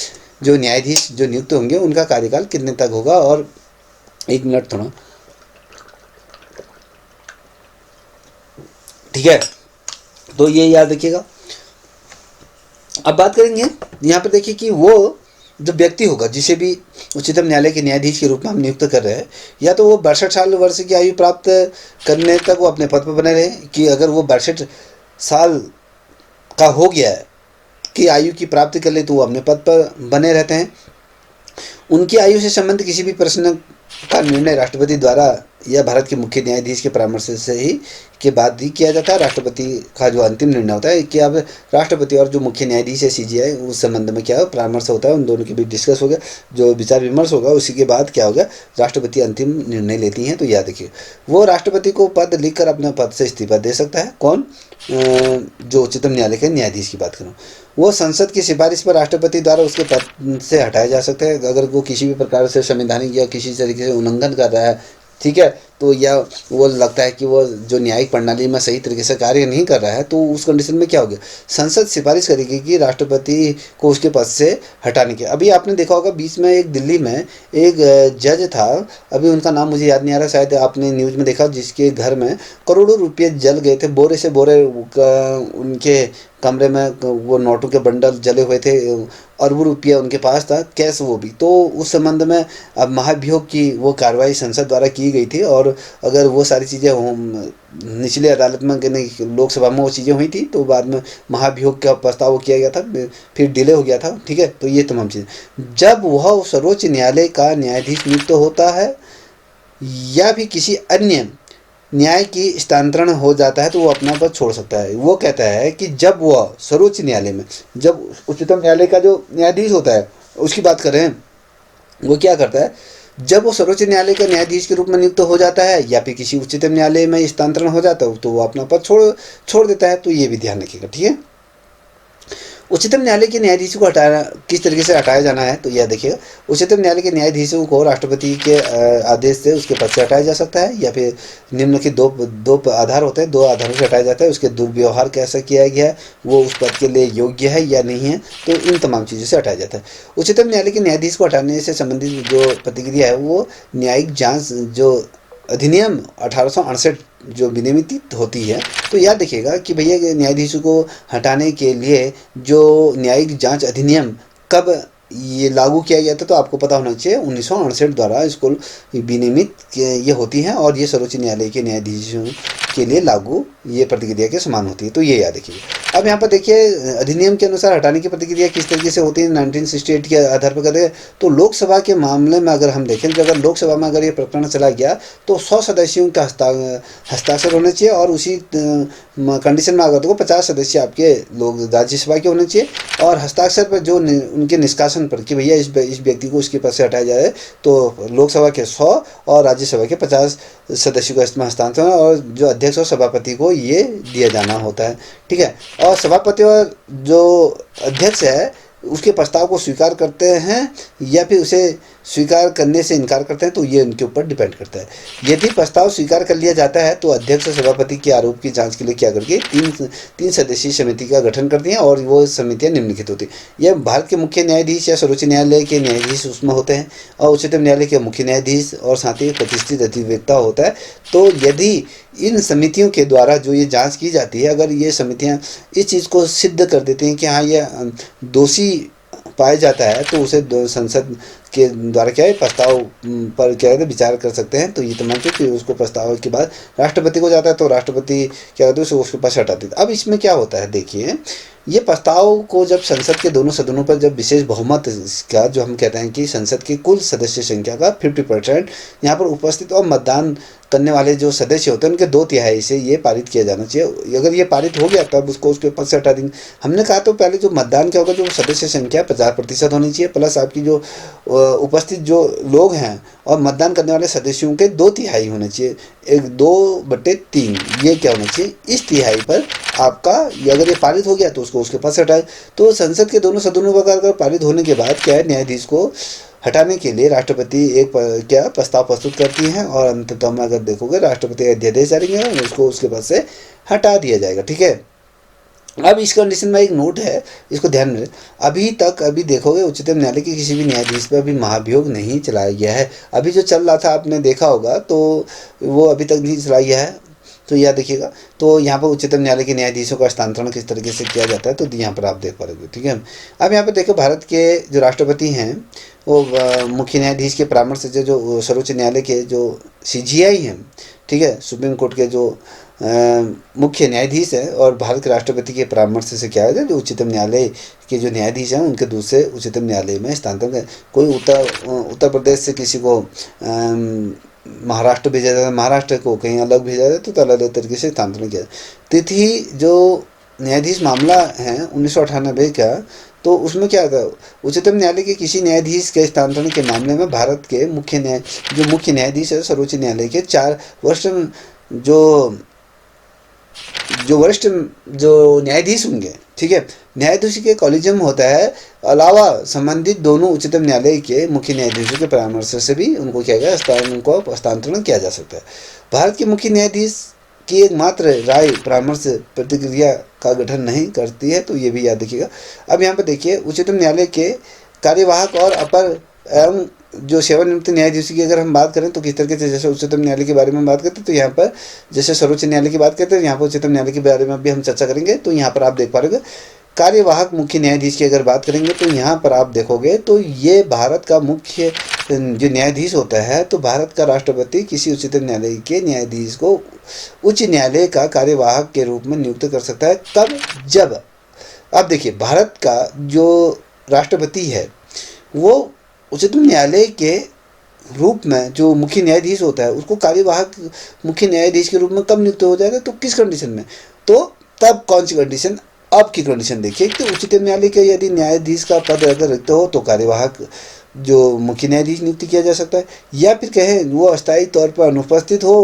जो न्यायाधीश जो नियुक्त होंगे उनका कार्यकाल कितने तक होगा। और एक मिनट थोड़ा, ठीक है। तो ये याद रखिएगा। अब बात करेंगे यहाँ पर, देखिए कि वो जो व्यक्ति होगा जिसे भी उच्चतम न्यायालय के न्यायाधीश के रूप में हम नियुक्त कर रहे हैं, या तो वो 62 साल वर्ष की आयु प्राप्त करने तक वो अपने पद पर बने रहे, कि अगर वो 62 साल का हो गया है कि आयु की प्राप्ति कर ले तो वो अपने पद पर बने रहते हैं। उनकी आयु से संबंधित किसी भी प्रश्न का निर्णय राष्ट्रपति द्वारा या भारत के मुख्य न्यायाधीश के परामर्श से ही के बाद ही किया जाता है। राष्ट्रपति का जो अंतिम निर्णय होता है कि अब राष्ट्रपति और जो मुख्य न्यायाधीश है सीजीआई, उस संबंध में क्या परामर्श होता है, उन दोनों के बीच डिस्कस होगा, जो विचार विमर्श होगा, उसी के बाद क्या होगा, राष्ट्रपति अंतिम निर्णय लेती हैं। तो याद रखिए, वो राष्ट्रपति को पद लिखकर अपने पद से इस्तीफा दे सकता है। कौन? जो उच्चतम न्यायालय के न्यायाधीश की बात करूँ, वो संसद की सिफारिश पर राष्ट्रपति द्वारा उसके पद से हटाया जा सकता है अगर वो किसी भी प्रकार से संवैधानिक या किसी तरीके से उल्लंघन कर रहा है, ठीक है। तो या वो लगता है कि वो जो न्यायिक प्रणाली में सही तरीके से कार्य नहीं कर रहा है, तो उस कंडीशन में क्या होगा, संसद सिफारिश करेगी कि राष्ट्रपति को उसके पद से हटाने के। अभी आपने देखा होगा, बीच में एक दिल्ली में एक जज था, अभी उनका नाम मुझे याद नहीं आ रहा, शायद आपने न्यूज़ में देखा, जिसके घर में करोड़ों रुपये जल गए थे, बोरे से बोरे उनके कमरे में वो नोटों के बंडल जले हुए थे, अरबों रुपया उनके पास था, कैश वो भी। तो उस संबंध में अब महाभियोग की वो कार्रवाई संसद द्वारा की गई थी, और अगर वो सारी चीज़ें निचले अदालत में, लोकसभा में वो चीज़ें हुई थी, तो बाद में महाभियोग का प्रस्ताव किया गया था, फिर डिले हो गया था, ठीक है। तो ये तमाम चीज़ें, जब वह सर्वोच्च न्यायालय का न्यायाधीश नियुक्त होता है या भी किसी अन्य न्याय की स्थानांतरण हो जाता है, तो वो अपना पद छोड़ सकता है। वो कहता है कि जब वह सर्वोच्च न्यायालय में, जब उच्चतम न्यायालय का जो न्यायाधीश होता है उसकी बात कर रहे हैं, वो क्या करता है, जब वो सर्वोच्च न्यायालय का न्यायाधीश के रूप में नियुक्त हो जाता है या फिर किसी उच्चतम न्यायालय में स्थानांतरण हो जाता है, तो वो अपना पद छोड़ देता है। तो ये भी ध्यान रखिएगा, ठीक है। उच्चतम न्यायालय के न्यायाधीशों को हटाना, किस तरीके से हटाया जाना है, तो यह देखिएगा, उच्चतम न्यायालय के न्यायाधीशों को राष्ट्रपति के आदेश से उसके पद से हटाया जा सकता है, या फिर निम्नलिखित दो आधार होते हैं, 2 आधारों से हटाया जाता है। उसके दुर्व्यवहार कैसा किया गया है, वो उस पद के लिए योग्य है या नहीं है, तो इन तमाम चीज़ों से हटाया जाता है। उच्चतम न्यायालय के न्यायाधीश को हटाने से संबंधित जो प्रतिक्रिया है, वो न्यायिक जाँच जो अधिनियम 1868 जो विनियमित होती है, तो याद रखिएगा कि भैया न्यायाधीशों को हटाने के लिए जो न्यायिक जांच अधिनियम कब ये लागू किया गया था, तो आपको पता होना चाहिए 1968 द्वारा इसको विनियमित ये होती हैं और ये सर्वोच्च न्यायालय के न्यायाधीशों के लिए लागू ये प्रतिक्रिया के समान होती है, तो ये याद रखिए। अब यहाँ पर देखिए अधिनियम के अनुसार हटाने की प्रतिक्रिया किस तरीके से होती है 1968 के आधार पर कहते हैं। तो लोकसभा के मामले में अगर हम देखें, तो अगर लोकसभा में अगर ये प्रकरण चला गया तो 100 सदस्यों का हस्ताक्षर होने चाहिए और उसी कंडीशन में अगर देखो 50 सदस्य आपके लोग राज्यसभा के होने चाहिए और हस्ताक्षर पर जो उनके निष्कासन पर कि भैया इस व्यक्ति को उसके पद से हटाया जाए, तो लोकसभा के 100 और राज्यसभा के 50 सदस्यों का इसमें हस्तांतरण और जो अध्यक्ष और सभापति को ये दिया जाना होता है, ठीक है। और सभापति और जो अध्यक्ष है उसके प्रस्ताव को स्वीकार करते हैं या फिर उसे स्वीकार करने से इनकार करते हैं, तो ये उनके ऊपर डिपेंड करता है। यदि प्रस्ताव स्वीकार कर लिया जाता है तो अध्यक्ष सभापति के आरोप की जांच के लिए क्या करके तीन सदस्यीय समिति का गठन करती हैं और वो समितियां निम्नलिखित होती हैं। यह भारत के मुख्य न्यायाधीश या सर्वोच्च न्यायालय के न्यायाधीश उसमें होते हैं और उच्चतम न्यायालय के मुख्य न्यायाधीश और साथ ही प्रतिष्ठित अधिवक्ता होता है। तो यदि इन समितियों के द्वारा जो ये जाँच की जाती है, अगर ये समितियाँ इस चीज़ को सिद्ध कर देती हैं कि हाँ ये दोषी पाया जाता है, तो उसे संसद के द्वारा क्या है प्रस्ताव पर क्या है विचार कर सकते हैं। तो ये तमाम चीज़ फिर उसको प्रस्ताव के बाद राष्ट्रपति को जाता है, तो राष्ट्रपति क्या करते हैं उसके पास हटा देते हैं। अब इसमें क्या होता है देखिए, ये प्रस्ताव को जब संसद के दोनों सदनों पर जब विशेष बहुमत का जो हम कहते हैं कि संसद की कुल सदस्य संख्या का 50% यहाँ पर उपस्थित और मतदान करने वाले जो सदस्य होते हैं उनके 2/3 से ये पारित किया जाना चाहिए। अगर ये पारित हो गया तब उसको उसके पद से हटा देंगे। हमने कहा तो पहले जो मतदान क्या होगा, जो सदस्य संख्या 50% होनी चाहिए प्लस आपकी जो उपस्थित जो लोग हैं और मतदान करने वाले सदस्यों के 2/3 होने चाहिए, 2/3 ये क्या होना चाहिए। इस तिहाई पर आपका अगर ये पारित हो गया तो उसको उसके पास हटाए। तो संसद के दोनों सदनों पर अगर पारित होने के बाद क्या है, न्यायाधीश को हटाने के लिए राष्ट्रपति एक क्या प्रस्ताव प्रस्तुत करती हैं और अंततः में अगर देखोगे राष्ट्रपति अध्यादेश जारी करेंगे और उसको उसके पास से हटा दिया जाएगा, ठीक है। अब इस कंडीशन में एक नोट है, इसको ध्यान में अभी देखोगे उच्चतम न्यायालय के किसी भी न्यायाधीश पर अभी महाभियोग नहीं चलाया गया है। अभी जो चल रहा था आपने देखा होगा, तो वो अभी तक नहीं चलाया गया है, तो याद देखिएगा। तो यहाँ पर उच्चतम न्यायालय के न्यायाधीशों का हस्तांतरण किस तरीके से किया जाता है, तो यहाँ पर आप देख पाओगे, ठीक है। अब यहाँ पर देखो भारत के जो राष्ट्रपति हैं वो मुख्य न्यायाधीश के परामर्श से जो सर्वोच्च न्यायालय के जो CJI हैं, ठीक है, सुप्रीम कोर्ट के जो मुख्य न्यायाधीश हैं और भारत के राष्ट्रपति के परामर्श से क्या है जो उच्चतम न्यायालय के जो न्यायाधीश हैं उनके दूसरे उच्चतम न्यायालय में हस्तांतरण। कोई उत्तर प्रदेश से किसी को महाराष्ट्र भेजा जाता है, महाराष्ट्र को कहीं अलग भेजा जाता है, तो अलग अलग तरीके से हस्तांतरण किया। तिथि जो न्यायाधीश मामला है 1998 का, तो उसमें क्या था, उच्चतम न्यायालय के किसी न्यायाधीश के हस्तांतरण के मामले में भारत के मुख्य न्यायाधीश है सर्वोच्च न्यायालय के 4 वरिष्ठ जो न्यायाधीश होंगे, ठीक है, न्यायाधीश के कॉलेजियम होता है, अलावा संबंधित दोनों उच्चतम न्यायालय के मुख्य न्यायाधीशों के परामर्श से भी उनको क्या गया उनको हस्तांतरण किया जा सकता है। भारत के मुख्य न्यायाधीश की एकमात्र राय परामर्श प्रतिक्रिया का गठन नहीं करती है, तो ये भी याद रखिएगा। अब यहाँ पर देखिए उच्चतम न्यायालय के कार्यवाहक और अपर एवं जो सेवानिवृत्त न्यायाधीश की अगर हम बात करें तो किस तरीके से, जैसे उच्चतम न्यायालय के बारे में बात करते हैं तो यहाँ पर जैसे सर्वोच्च न्यायालय की बात करते हैं, यहाँ पर उच्चतम न्यायालय के बारे में भी हम चर्चा करेंगे। तो यहाँ पर आप देख पा रहे कार्यवाहक मुख्य न्यायाधीश की अगर बात करेंगे तो यहाँ पर आप देखोगे तो ये भारत का मुख्य जो न्यायाधीश होता है, तो भारत का राष्ट्रपति किसी उच्चतम न्यायालय के न्यायाधीश को उच्च न्यायालय का कार्यवाहक के रूप में नियुक्त कर सकता है। तब जब आप देखिए भारत का जो राष्ट्रपति है वो उच्चतम न्यायालय के रूप में जो मुख्य न्यायाधीश होता है उसको कार्यवाहक मुख्य न्यायाधीश के रूप में कब नियुक्त हो जाएगा, तो किस कंडीशन में, तो तब कौन सी कंडीशन, अब की कंडीशन देखिए कि उच्चतम न्यायालय के यदि न्यायाधीश का पद अगर रिक्त हो तो कार्यवाहक जो मुख्य न्यायाधीश नियुक्त किया जा सकता है, या फिर कहें वो अस्थायी तौर पर अनुपस्थित हो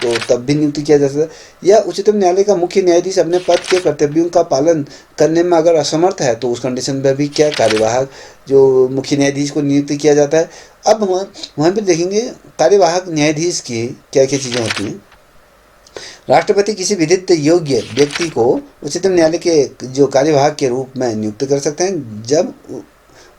तो तब भी नियुक्त किया जा सकता है, या उच्चतम न्यायालय का मुख्य न्यायाधीश अपने पद के कर्तव्यों का पालन करने में अगर असमर्थ है तो उस कंडीशन में भी क्या कार्यवाहक जो मुख्य न्यायाधीश को नियुक्त किया जाता है। अब वहाँ पर देखेंगे कार्यवाहक न्यायाधीश की क्या क्या चीज़ें होती हैं। राष्ट्रपति किसी विधित योग्य व्यक्ति को उच्चतम न्यायालय के जो कार्यवाहक के रूप में नियुक्त कर सकते हैं जब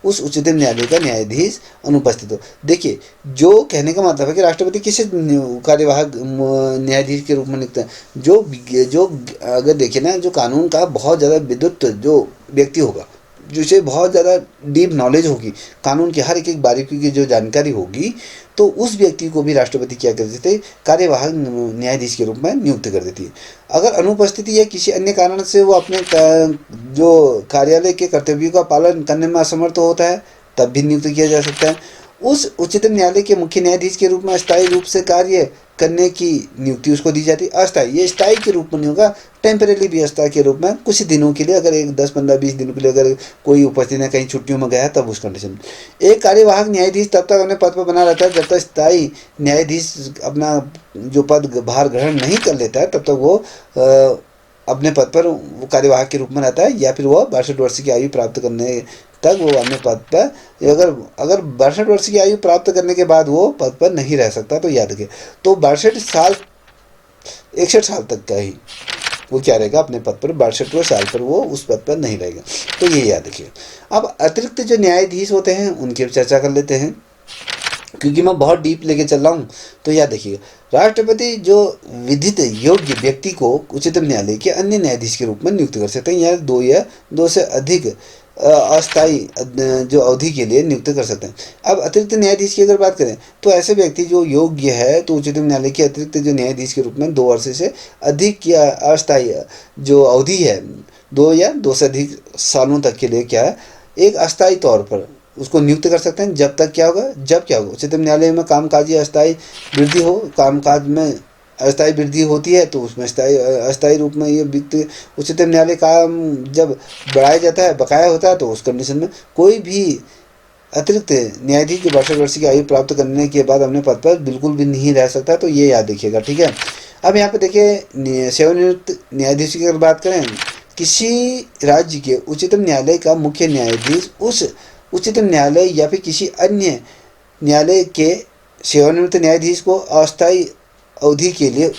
उस उच्चतम न्यायालय का न्यायाधीश अनुपस्थित हो। देखिए जो कहने का मतलब है कि राष्ट्रपति किसी कार्यवाहक न्यायाधीश के रूप में नियुक्त है, जो अगर देखिए ना जो कानून का बहुत ज़्यादा विद्युत जो व्यक्ति होगा जिसे बहुत ज़्यादा डीप नॉलेज होगी, कानून की हर एक एक बारीकी की जो जानकारी होगी, तो उस व्यक्ति को भी राष्ट्रपति क्या कर देते, कार्यवाहक न्यायाधीश के रूप में नियुक्त कर देती है। अगर अनुपस्थिति या किसी अन्य कारण से वो अपने जो कार्यालय के कर्तव्यों का पालन करने में असमर्थ होता है, तब भी नियुक्त किया जा सकता है। उस उच्चतम न्यायालय के मुख्य न्यायाधीश के रूप में अस्थायी रूप से कार्य करने की नियुक्ति उसको दी जाती है। अस्थायी, ये स्थायी के रूप में नहीं होगा, टेम्परेरी व्यवस्था के रूप में कुछ दिनों के लिए, अगर एक 10 15 20 दिनों के लिए अगर कोई उपस्थित है, कहीं छुट्टियों में गया है, तब उस कंडीशन में। एक कार्यवाहक न्यायाधीश तब तक अपने पद पर बना रहता है जब तक स्थायी न्यायाधीश अपना जो पद भार ग्रहण नहीं कर लेता है, तब तक वो अपने पद पर वो कार्यवाहक के रूप में रहता है, या फिर वो 62 वर्ष की आयु प्राप्त करने तक वो अपने पद पर, अगर अगर 62 वर्ष की आयु प्राप्त करने के बाद वो पद पर नहीं रह सकता, तो याद रखिए। तो 62 साल 61 साल तक का ही वो क्या रहेगा, अपने पद पर 62वें साल पर वो उस पद पर नहीं रहेगा, तो ये याद रखिए। अब अतिरिक्त जो न्यायाधीश होते हैं उनकी चर्चा कर लेते हैं, क्योंकि मैं बहुत डीप लेके चल रहा हूँ, तो याद रखिएगा। राष्ट्रपति जो विधित योग्य व्यक्ति को उच्चतम न्यायालय के अन्य न्यायाधीश के रूप में नियुक्त कर सकते हैं, या दो से अधिक अस्थायी जो अवधि के लिए नियुक्त कर सकते हैं। अब अतिरिक्त न्यायाधीश की अगर बात करें, तो ऐसे व्यक्ति जो योग्य है, तो उच्चतम न्यायालय के अतिरिक्त जो न्यायाधीश के रूप में 2 वर्ष से अधिक की अस्थायी जो अवधि है, 2 या 2 से अधिक सालों तक के लिए क्या है, एक अस्थायी तौर पर उसको नियुक्त कर सकते हैं। जब तक क्या होगा, उच्चतम न्यायालय में कामकाजी अस्थायी वृद्धि हो, कामकाज में अस्थायी वृद्धि होती है, तो उसमें अस्थायी रूप में ये व्यक्ति उच्चतम न्यायालय काम जब बढ़ाया जाता है, बकाया होता है, तो उस कंडीशन में कोई भी अतिरिक्त न्यायाधीश जो 62 वर्ष की आयु प्राप्त करने के बाद अपने पद पर बिल्कुल भी नहीं रह सकता, तो ये याद रखिएगा, ठीक है। अब यहाँ पे देखिए, सेवानिवृत्त न्यायाधीश की अगर बात करें, किसी राज्य के उच्चतम न्यायालय का मुख्य न्यायाधीश उस उच्चतम न्यायालय या फिर किसी अन्य न्यायालय के सेवानिवृत्त न्यायाधीश को अस्थायी अवधि के लिए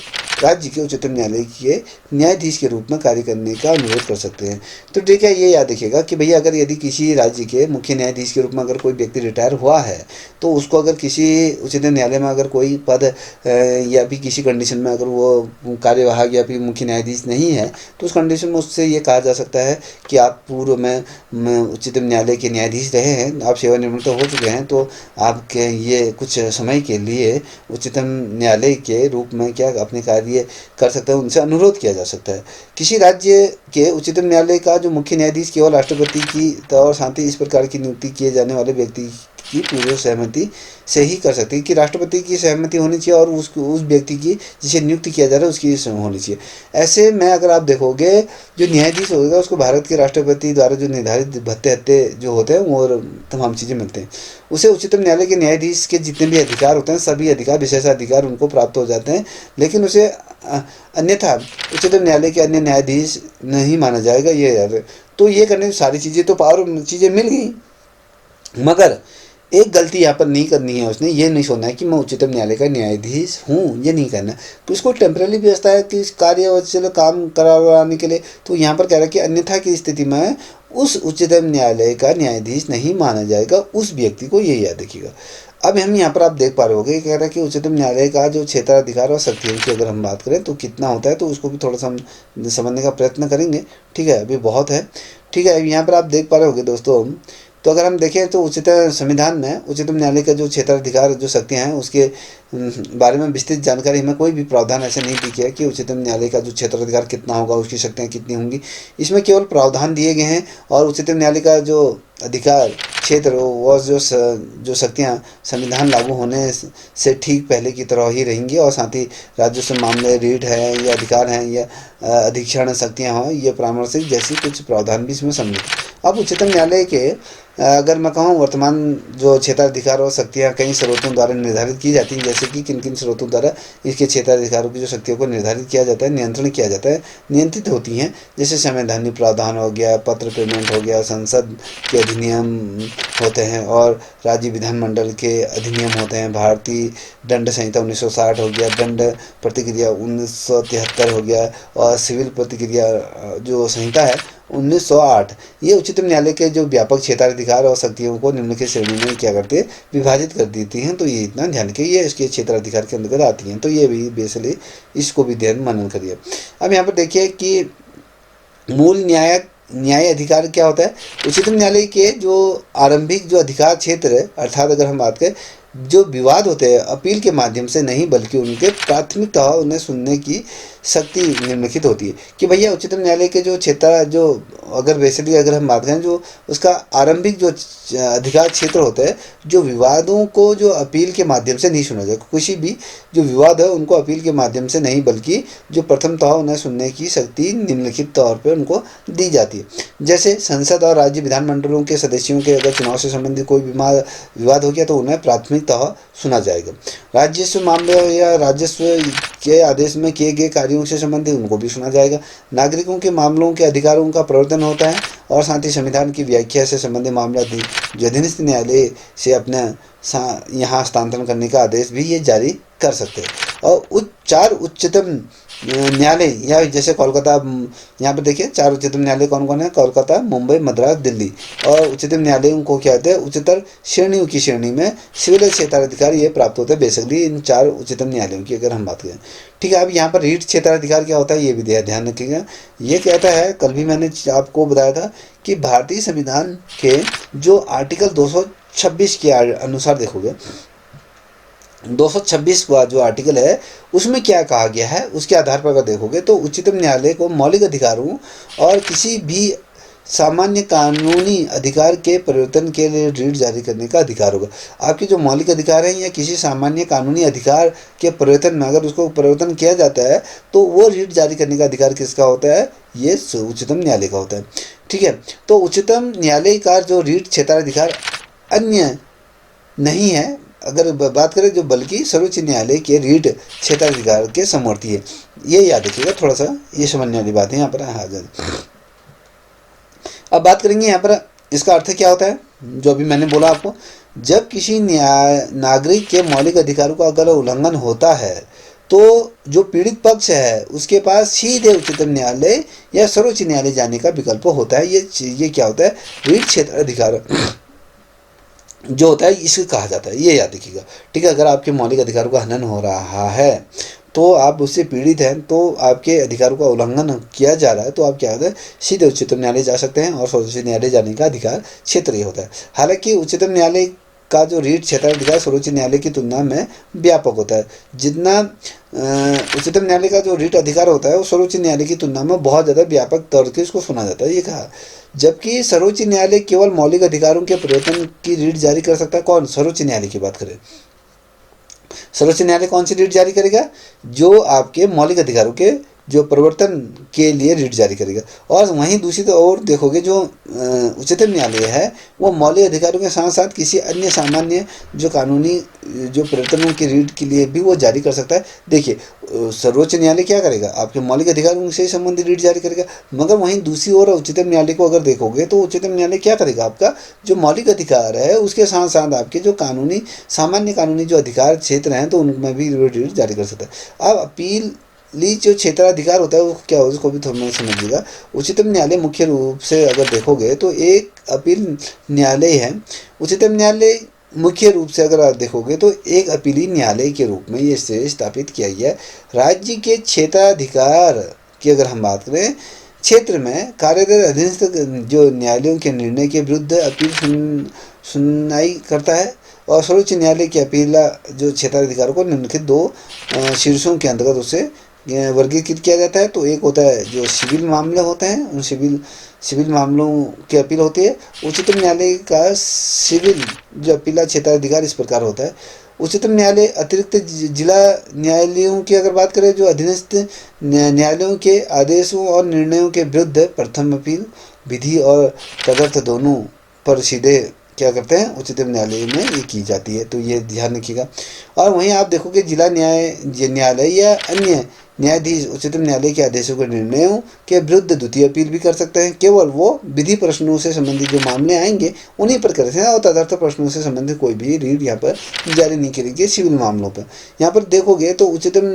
राज्य के उच्चतम न्यायालय के न्यायाधीश के रूप में कार्य करने का अनुरोध कर सकते हैं। तो ठीक है, ये याद रखिएगा कि भैया अगर यदि किसी राज्य के मुख्य न्यायाधीश के रूप में अगर कोई व्यक्ति रिटायर हुआ है, तो उसको अगर किसी उच्चतम न्यायालय में अगर कोई पद या फिर किसी कंडीशन में अगर वो कार्यवाहक या फिर मुख्य न्यायाधीश नहीं है, तो उस कंडीशन में उससे ये कहा जा सकता है कि आप पूर्व में उच्चतम न्यायालय के न्यायाधीश रहे हैं, आप सेवानिवृत्त हो चुके हैं, तो आपके ये कुछ समय के लिए उच्चतम न्यायालय के रूप में क्या अपने कार्य कर सकते हैं, उनसे अनुरोध किया जा सकता है। किसी राज्य के उच्चतम न्यायालय का जो मुख्य न्यायाधीश केवल राष्ट्रपति की और साथ ही इस प्रकार की नियुक्ति किए जाने वाले व्यक्ति की पूर्व सहमति से ही कर सकते हैं, कि राष्ट्रपति की सहमति होनी चाहिए और उस व्यक्ति की जिसे नियुक्त किया जा रहा है उसकी होनी चाहिए। ऐसे में अगर आप देखोगे, जो न्यायाधीश होगा उसको भारत के राष्ट्रपति द्वारा जो निर्धारित भत्ते जो होते हैं वो तमाम चीज़ें मिलते हैं। उसे उच्चतम न्यायालय के न्यायाधीश के जितने भी अधिकार होते हैं, सभी अधिकार, विशेषाधिकार उनको प्राप्त हो जाते हैं, लेकिन उसे अन्यथा उच्चतम न्यायालय के अन्य न्यायाधीश नहीं माना जाएगा, ये याद। तो ये करने की सारी चीज़ें तो पावर चीज़ें मिल गई, मगर एक गलती यहाँ पर नहीं करनी है उसने, ये नहीं सोचना है कि मैं उच्चतम न्यायालय का न्यायाधीश हूँ, ये नहीं करना। तो इसको टेम्पररी व्यवस्था है कि इस कार्य चलो काम कराने के लिए, तो यहाँ पर कह रहा है कि अन्यथा की स्थिति में उस उच्चतम न्यायालय का न्यायाधीश नहीं माना जाएगा उस व्यक्ति को, ये याद रखिएगा। अब हम यहाँ पर आप देख पा रहे होंगे, कह रहा है कि उच्चतम न्यायालय का जो क्षेत्राधिकार और शक्तियों की अगर हम बात करें तो कितना होता है, तो उसको भी थोड़ा सा हम समझने का प्रयत्न करेंगे, ठीक है। अभी बहुत है, ठीक है। यहाँ पर आप देख पा रहे होंगे दोस्तों, तो अगर हम देखें तो उच्चतम संविधान में उच्चतम न्यायालय का जो क्षेत्राधिकार जो शक्तियाँ हैं उसके बारे में विस्तृत जानकारी हमें कोई भी प्रावधान ऐसे नहीं दिखे कि उच्चतम न्यायालय का जो क्षेत्राधिकार कितना होगा, उसकी शक्तियाँ कितनी होंगी। इसमें केवल प्रावधान दिए गए हैं, और उच्चतम न्यायालय का जो अधिकार क्षेत्र और जो शक्तियाँ संविधान लागू होने से ठीक पहले की तरह ही रहेंगी, और साथ ही राजस्व मामले, रीट है या अधिकार हैं या अधीक्षण शक्तियाँ हों, ये परामर्शिक जैसी कुछ प्रावधान भी इसमें सम्मिलित। अब उच्चतम न्यायालय के अगर मैं कहूँ वर्तमान जो क्षेत्राधिकार और शक्तियाँ कई स्रोतों द्वारा निर्धारित की जाती हैं, जैसे कि किन किन स्रोतों द्वारा इसके क्षेत्राधिकारों की जो शक्तियों को निर्धारित किया जाता है, नियंत्रण किया जाता है, नियंत्रित होती हैं, जैसे संवैधानिक प्रावधान हो गया, पत्र पेमेंट हो गया, संसद के अधिनियम होते हैं, और राज्य विधानमंडल के अधिनियम होते हैं, भारतीय दंड संहिता 1960 हो गया, दंड प्रतिक्रिया 1973 हो गया, और सिविल प्रतिक्रिया जो संहिता है 1908। ये उच्चतम न्यायालय के जो व्यापक क्षेत्राधिकार और शक्तियों को निम्नलिखित श्रेणी में क्या करते हैं, विभाजित कर देती हैं। तो ये इतना ध्यान रखिए, ये इसके क्षेत्राधिकार के अंतर्गत आती हैं, तो ये भी बेसिकली इसको भी ध्यान मनन करिए। अब यहाँ पर देखिए कि मूल न्यायिक न्याय अधिकार क्या होता है? उच्चतम न्यायालय के जो आरंभिक जो अधिकार क्षेत्र है, अर्थात अगर हम बात करें जो विवाद होते हैं अपील के माध्यम से नहीं बल्कि उनके प्राथमिकतः उन्हें सुनने की शक्ति निम्नलिखित होती है कि भैया उच्चतम न्यायालय के जो क्षेत्र जो अगर बेसिकली अगर हम बात करें जो उसका आरंभिक जो अधिकार क्षेत्र होता है जो विवादों को जो अपील के माध्यम से नहीं सुना जाए, किसी भी जो विवाद है उनको अपील के माध्यम से नहीं बल्कि जो प्रथमतः उन्हें सुनने की शक्ति निम्नलिखित तौर पर उनको दी जाती है। जैसे संसद और राज्य विधानमंडलों के सदस्यों के अगर चुनाव से संबंधित कोई विवाद हो गया तो उन्हें प्राथमिकतः सुना जाएगा। राजस्व मामले या राजस्व के आदेश में किए गए कार्यों से संबंधित उनको भी सुना जाएगा। नागरिकों के मामलों के अधिकारों का प्रवर्तन होता है और साथ ही संविधान की व्याख्या से संबंधित मामला जो अधीनस्थ न्यायालय से अपने यहाँ हस्तांतरण करने का आदेश भी ये जारी कर सकते हैं। और चार उच्चतम न्यायालय या जैसे कोलकाता, यहाँ पर देखिए चार उच्चतम न्यायालय कौन कौन है? कोलकाता, मुंबई, मद्रास, दिल्ली। और उच्चतम न्यायालयों को क्या कहते हैं? उच्चतर श्रेणियों की श्रेणी में सिविल क्षेत्राधिकार ये प्राप्त होता है बेसिकली इन चार उच्चतम न्यायालयों की अगर हम बात करें। ठीक है, अब यहाँ पर रीट क्षेत्राधिकार क्या होता है ये भी ध्यान रखिएगा। ये कहता है, कल भी मैंने आपको बताया था कि भारतीय संविधान के जो आर्टिकल 226 के अनुसार देखोगे 226 का जो आर्टिकल है उसमें क्या कहा गया है उसके आधार पर अगर देखोगे तो उच्चतम न्यायालय को मौलिक अधिकारों और किसी भी सामान्य कानूनी अधिकार के परिवर्तन के लिए रीट जारी करने का अधिकार होगा। आपके जो मौलिक अधिकार हैं या किसी सामान्य कानूनी अधिकार के परिवर्तन में अगर उसको परिवर्तन किया जाता है तो वो रीट जारी करने का अधिकार किसका होता है? ये उच्चतम न्यायालय का होता है। ठीक है, तो उच्चतम न्यायालय का जो रीट क्षेत्राधिकार अन्य नहीं है अगर बात करें जो बल्कि सर्वोच्च न्यायालय के रीट क्षेत्राधिकार के समवर्ती है। ये याद रखिएगा, थोड़ा सा ये समझने वाली बात है यहाँ पर। अब बात करेंगे यहाँ पर इसका अर्थ क्या होता है जो अभी मैंने बोला आपको। जब किसी नागरिक के मौलिक अधिकारों का अगर उल्लंघन होता है तो जो पीड़ित पक्ष है उसके पास सीधे उच्चतम न्यायालय या सर्वोच्च न्यायालय जाने का विकल्प होता है। ये क्या होता है? रीट क्षेत्राधिकार जो होता है इसे कहा जाता है, ये याद रखिएगा। ठीक है, अगर आपके मौलिक अधिकारों का हनन हो रहा है तो आप उससे पीड़ित हैं तो आपके अधिकारों का उल्लंघन किया जा रहा है तो आप क्या होता है सीधे उच्चतम न्यायालय जा सकते हैं और सर्वोच्च न्यायालय जाने का अधिकार क्षेत्र ये होता है। हालांकि उच्चतम न्यायालय का जो रीट क्षेत्राधिकार सर्वोच्च न्यायालय की तुलना में व्यापक होता है। जितना उच्चतम न्यायालय का जो रीट अधिकार होता है वो सर्वोच्च न्यायालय की तुलना में बहुत ज़्यादा व्यापक तौर से इसको सुना जाता है, ये कहा। जबकि सर्वोच्च न्यायालय केवल मौलिक अधिकारों के परिवर्तन की रीट जारी कर सकता है। कौन? सर्वोच्च न्यायालय की बात करें, सर्वोच्च न्यायालय कौन सी रीट जारी करेगा? जो आपके मौलिक अधिकारों के जो परिवर्तन के लिए रीट जारी करेगा। और वहीं दूसरी ओर देखोगे जो उच्चतम न्यायालय है वो मौलिक अधिकारों के साथ साथ किसी अन्य सामान्य जो कानूनी जो परिवर्तनों की रीट के लिए भी वो जारी कर सकता है। देखिए सर्वोच्च न्यायालय क्या करेगा? आपके मौलिक अधिकारों से संबंधित रीट जारी करेगा, मगर वहीं दूसरी ओर उच्चतम न्यायालय को अगर देखोगे तो उच्चतम न्यायालय क्या करेगा? आपका जो मौलिक अधिकार है उसके साथ साथ आपके जो कानूनी सामान्य कानूनी जो अधिकार क्षेत्र हैं तो उनमें भी रीट जारी कर सकता है। अब अपील जो क्षेत्राधिकार होता है वो क्या हो उसको भी थोड़ा समझिएगा। उच्चतम न्यायालय मुख्य रूप से अगर देखोगे तो एक अपील न्यायालय है। उच्चतम न्यायालय मुख्य रूप से अगर आप देखोगे तो एक अपीली न्यायालय के रूप में ये स्थापित किया गया है। राज्य के क्षेत्राधिकार की अगर हम बात करें क्षेत्र में कार्यरत अधीनस्थ जो न्यायालयों के निर्णय के विरुद्ध अपील सुनवाई करता है और सर्वोच्च न्यायालय की अपील जो क्षेत्राधिकारों को निम्नलिखित दो शीर्षों के अंतर्गत उसे वर्गीकृत किया जाता है। तो एक होता है जो सिविल मामले होते हैं, उन सिविल मामलों की अपील होती है। उच्चतम न्यायालय का सिविल जो अपीला क्षेत्राधिकार इस प्रकार होता है। उच्चतम न्यायालय अतिरिक्त जिला न्यायालयों की अगर बात करें जो अधीनस्थ न्यायालयों के आदेशों और निर्णयों के विरुद्ध प्रथम अपील विधि और तदर्थ दोनों पर सीधे क्या करते हैं उच्चतम न्यायालय में ये की जाती है, तो ये ध्यान रखिएगा। और वहीं आप देखोगे जिला न्यायालय या अन्य न्यायाधीश उच्चतम न्यायालय के आदेशों के निर्णयों के विरुद्ध द्वितीय अपील भी कर सकते हैं। केवल वो विधि प्रश्नों से संबंधित जो मामले आएंगे उन्हीं पर करते हैं और तदर्थ प्रश्नों से संबंधित कोई भी रीट यहाँ पर जारी नहीं करेंगे सिविल मामलों पर। यहाँ पर देखोगे तो उच्चतम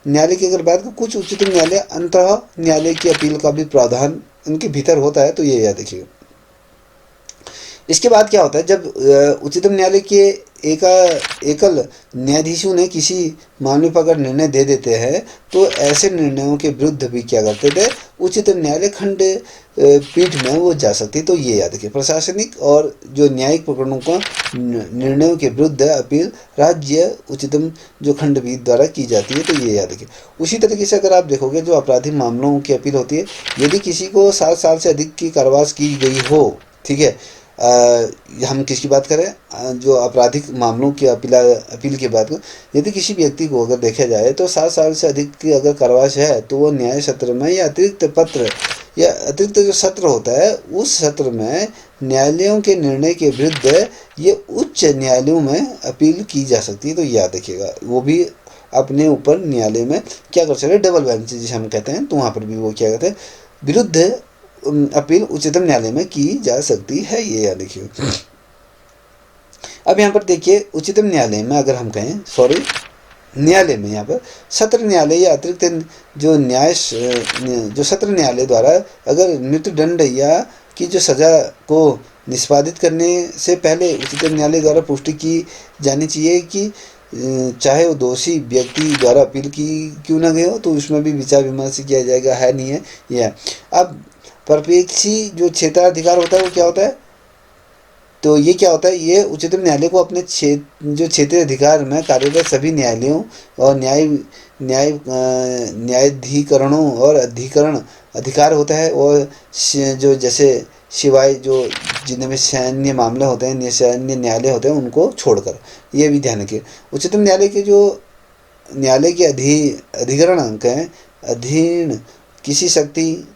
न्यायालय की अगर बात कुछ उच्चतम न्यायालय अंतः न्यायालय की अपील का भी प्रावधान उनके भीतर होता है, तो ये याद रखिएगा। इसके बाद क्या होता है जब उच्चतम न्यायालय के एकल न्यायाधीशों ने किसी मामले पर अगर निर्णय दे देते हैं तो ऐसे निर्णयों के विरुद्ध भी क्या करते थे, उच्चतम न्यायालय खंड पीठ में वो जा सकती। तो ये याद रखिए, प्रशासनिक और जो न्यायिक प्रकरणों का निर्णयों के विरुद्ध अपील राज्य उच्चतम जो खंडपीठ द्वारा की जाती है। तो ये याद रखिए। उसी तरीके से अगर आप देखोगे जो आपराधिक मामलों की अपील होती है, यदि किसी को 7 साल से अधिक की कारावास की गई हो, ठीक है, हम किसकी बात करें, जो आपराधिक मामलों की अपील की बात करें, यदि किसी व्यक्ति को अगर देखा जाए तो 7 साल से अधिक की अगर कारावास है तो वो न्याय सत्र में या अतिरिक्त पत्र या अतिरिक्त जो सत्र होता है उस सत्र में न्यायालयों के निर्णय के विरुद्ध ये उच्च न्यायालयों में अपील की जा सकती है। तो याद रखिएगा, वो भी अपने ऊपर न्यायालय में क्या कर सकते हैं, डबल बेंच जिसे हम कहते हैं, तो वहाँ पर भी वो क्या कहते हैं, विरुद्ध अपील उच्चतम न्यायालय में की जा सकती है। ये याद रखिए। अब यहाँ पर देखिए, उच्चतम न्यायालय में अगर हम कहें, न्यायालय में यहाँ पर सत्र न्यायालय या अतिरिक्त जो सत्र न्यायालय द्वारा अगर मृत्युदंड या की जो सजा को निष्पादित करने से पहले उच्चतम न्यायालय द्वारा पुष्टि की जानी चाहिए कि चाहे वो दोषी व्यक्ति द्वारा अपील की क्यों ना गए हो, तो उसमें भी विचार विमर्श किया जाएगा, है नहीं है यह। अब परिप्रेक्षी जो क्षेत्राधिकार होता है वो क्या होता है, तो ये क्या होता है, ये उच्चतम न्यायालय को अपने जो क्षेत्रीय अधिकार में कार्यरत सभी न्यायालयों और न्यायाधिकरणों और अधिकरण अधिकार होता है, और जो जैसे सिवाय जो जिनमें सैन्य मामले होते हैं, सैन्य न्यायालय होते हैं, उनको छोड़कर, ये भी ध्यान रखिए। उच्चतम न्यायालय के जो न्यायालय के अधिकरण अंक हैं, अधीन किसी शक्ति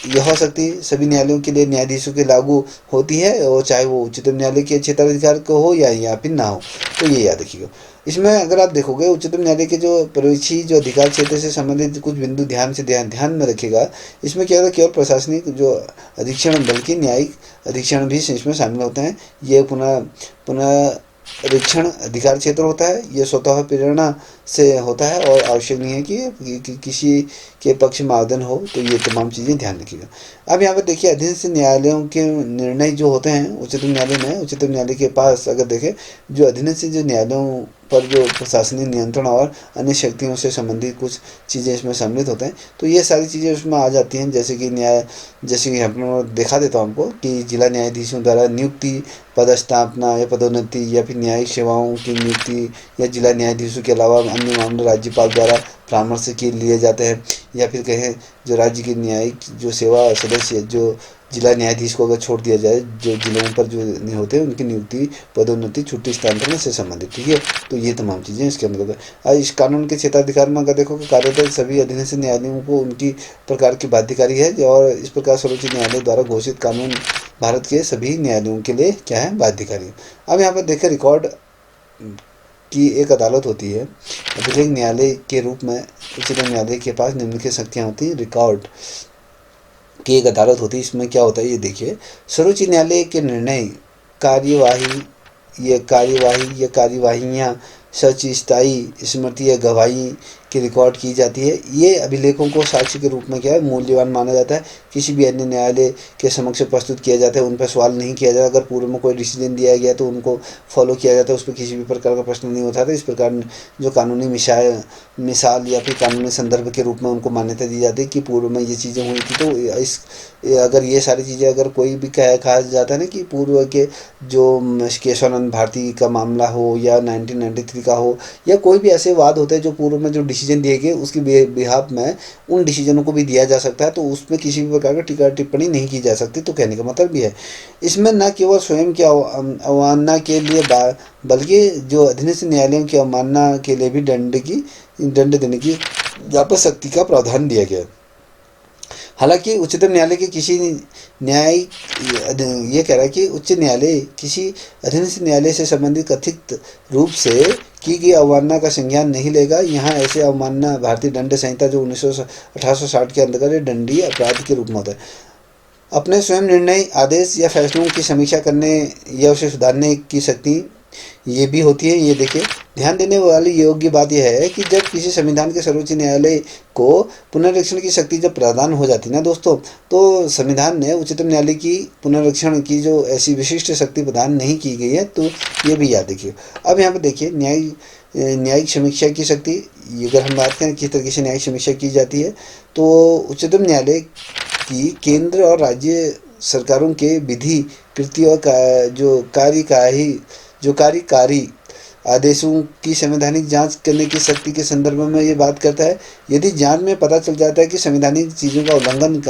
यह हो सकती सभी न्यायालयों के लिए न्यायाधीशों के लागू होती है, और चाहे वो उच्चतम न्यायालय के क्षेत्राधिकार को हो या फिर ना हो। तो ये याद रखिएगा। इसमें अगर आप देखोगे उच्चतम न्यायालय के जो परिवेशी जो अधिकार क्षेत्र से संबंधित कुछ बिंदु ध्यान में रखिएगा। इसमें क्या होता है, केवल प्रशासनिक जो अधीक्षण बल्कि न्यायिक अधीक्षण भी इसमें शामिल होते हैं। ये पुनः परीक्षण अधिकार क्षेत्र होता है, यह स्वतः प्रेरणा से होता है और आवश्यक नहीं है कि किसी के पक्ष में आवेदन हो। तो ये तमाम चीज़ें ध्यान रखिएगा। अब यहाँ पर देखिए, अधीनस्थ न्यायालयों के निर्णय जो होते हैं उच्चतम न्यायालय में, उच्चतम न्यायालय के पास अगर देखें, जो अधीनस्थ जो न्यायालयों पर जो प्रशासनिक नियंत्रण और अन्य शक्तियों से संबंधित कुछ चीज़ें इसमें सम्मिलित होते हैं। तो ये सारी चीज़ें उसमें आ जाती हैं, जैसे कि यहाँ पर दिखा देता हूँ आपको कि जिला न्यायाधीशों द्वारा नियुक्ति, पदस्थापना या पदोन्नति, या फिर न्यायिक सेवाओं की नियुक्ति, या जिला न्यायाधीशों के अलावा अन्य मामले राज्यपाल द्वारा परामर्श के लिए जाते हैं, या फिर कहें जो राज्य की न्यायिक जो सेवा सदस्य जो जिला न्यायाधीश को अगर छोड़ दिया जाए, जो जिलों पर जो नहीं होते हैं उनकी नियुक्ति, पदोन्नति, छुट्टी स्थानांतरण से संबंधित, ठीक है। तो ये तमाम चीज़ें इसके अंदर है। इस कानून के क्षेत्राधिकार में अगर देखो कि कार्यरत सभी अधीनस्थ न्यायालयों को उनकी प्रकार की बाध्यकारी है, और इस प्रकार सर्वोच्च न्यायालय द्वारा घोषित कानून भारत के सभी न्यायालयों के लिए क्या है, बाध्यकारी। अब यहाँ पर देखें, रिकॉर्ड की एक अदालत होती है अभिलेख न्यायालय के रूप में। उच्चतम न्यायालय के पास निम्नलिखित शक्तियाँ होती हैं। रिकॉर्ड की एक अदालत होती है। इसमें क्या होता है, ये देखिए, सर्वोच्च न्यायालय के निर्णय, कार्यवाहियाँ सच, स्थायी स्मृति या गवाही की रिकॉर्ड की जाती है। ये अभिलेखों को साक्ष्य के रूप में क्या है, मूल्यवान माना जाता है। किसी भी अन्य न्यायालय के समक्ष प्रस्तुत किया जाता है, उन पर सवाल नहीं किया जाता। अगर पूर्व में कोई डिसीजन दिया गया तो उनको फॉलो किया जाता है, उस पर किसी भी प्रकार का प्रश्न नहीं उठाता। इस प्रकार जो कानूनी मिसाल या फिर कानूनी संदर्भ के रूप में उनको मान्यता दी जाती है कि पूर्व में ये चीज़ें हुई थी। तो अगर ये सारी चीज़ें अगर कोई भी कहा जाता है ना कि पूर्व के जो केशवानंद भारती का मामला हो या 1993 का हो, या कोई भी ऐसे वाद होते हैं जो पूर्व में जो डिसीजन दिए गए उसकी बिहाफ में उन डिसीजनों को भी दिया जा सकता है, तो उसमें किसी भी प्रकार की टीका टिप्पणी नहीं की जा सकती। तो कहने का मतलब भी है, इसमें न केवल स्वयं की अवमानना के लिए बल्कि जो अधीनस्थ न्यायालयों की अवमानना के लिए भी दंड देने की व्यापक शक्ति का प्रावधान दिया गया। हालांकि उच्चतम न्यायालय के किसी ये कह रहा है कि उच्च न्यायालय किसी अधीनस्थ न्यायालय से संबंधित कथित रूप से की गई अवमानना का संज्ञान नहीं लेगा। यहाँ ऐसे अवमानना भारतीय दंड संहिता जो 1860 के अंतर्गत दंडनीय अपराध के रूप में होता है। अपने स्वयं निर्णय, आदेश या फैसलों की समीक्षा करने या उसे सुधारने की शक्ति ये भी होती है। ये देखिए, ध्यान देने वाली योग्य बात यह है कि जब किसी संविधान के सर्वोच्च न्यायालय को पुनरीक्षण की शक्ति जब प्रदान हो जाती है ना दोस्तों, तो संविधान ने उच्चतम न्यायालय की पुनरीक्षण की जो ऐसी विशिष्ट शक्ति प्रदान नहीं की गई है, तो ये भी याद रखिए। अब यहाँ पर देखिए न्यायिक समीक्षा की शक्ति, अगर हम बात करें किस तरीके से न्यायिक समीक्षा की जाती है, तो उच्चतम न्यायालय की केंद्र और राज्य सरकारों के विधि कृतियों का जो कार्यकारी आदेशों की संवैधानिक जांच करने की शक्ति के संदर्भ में ये बात करता है। यदि जांच में पता चल जाता है कि संवैधानिक चीज़ों का उल्लंघन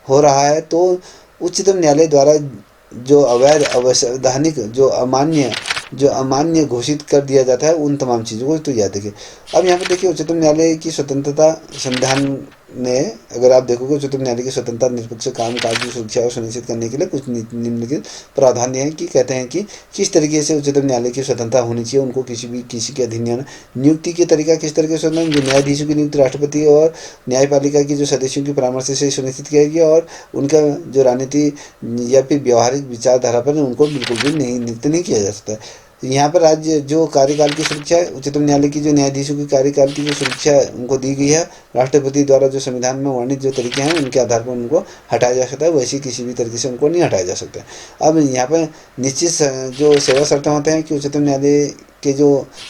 हो रहा है, तो उच्चतम न्यायालय द्वारा जो अवैध, अवैधानिक, जो अमान्य घोषित कर दिया जाता है, उन तमाम चीज़ों को तो याद रखिए। अब यहाँ पर देखिए उच्चतम न्यायालय की स्वतंत्रता संविधान ने, अगर आप देखोगे, उच्चतम न्यायालय की स्वतंत्रता निष्पक्ष काम काज की सुरक्षा और सुनिश्चित करने के लिए कुछ निम्नलिखित प्रावधान है कि कहते हैं कि किस तरीके से उच्चतम न्यायालय की स्वतंत्रता होनी चाहिए। उनको किसी के अधीन नियुक्ति के तरीका किस तरीके से होना है, जो न्यायाधीशों की नियुक्ति राष्ट्रपति और न्यायपालिका की जो सदस्यों की परामर्श से सुनिश्चित किया गया, और उनका जो राजनीति या फिर व्यवहारिक विचारधारा पर उनको बिल्कुल भी नियुक्त नहीं किया जा सकता है। यहाँ पर राज्य जो कार्यकाल की सुरक्षा है, उच्चतम न्यायालय की जो न्यायाधीशों की कार्यकाल की जो सुरक्षा उनको दी गई है, राष्ट्रपति द्वारा जो संविधान में वर्णित जो तरीके हैं उनके आधार पर उनको हटाया जा सकता है, वैसे किसी भी तरीके से उनको नहीं हटाया जा सकता है। अब यहाँ पर निश्चित जो सेवा शर्तें होते हैं कि उच्चतम न्यायालय के जो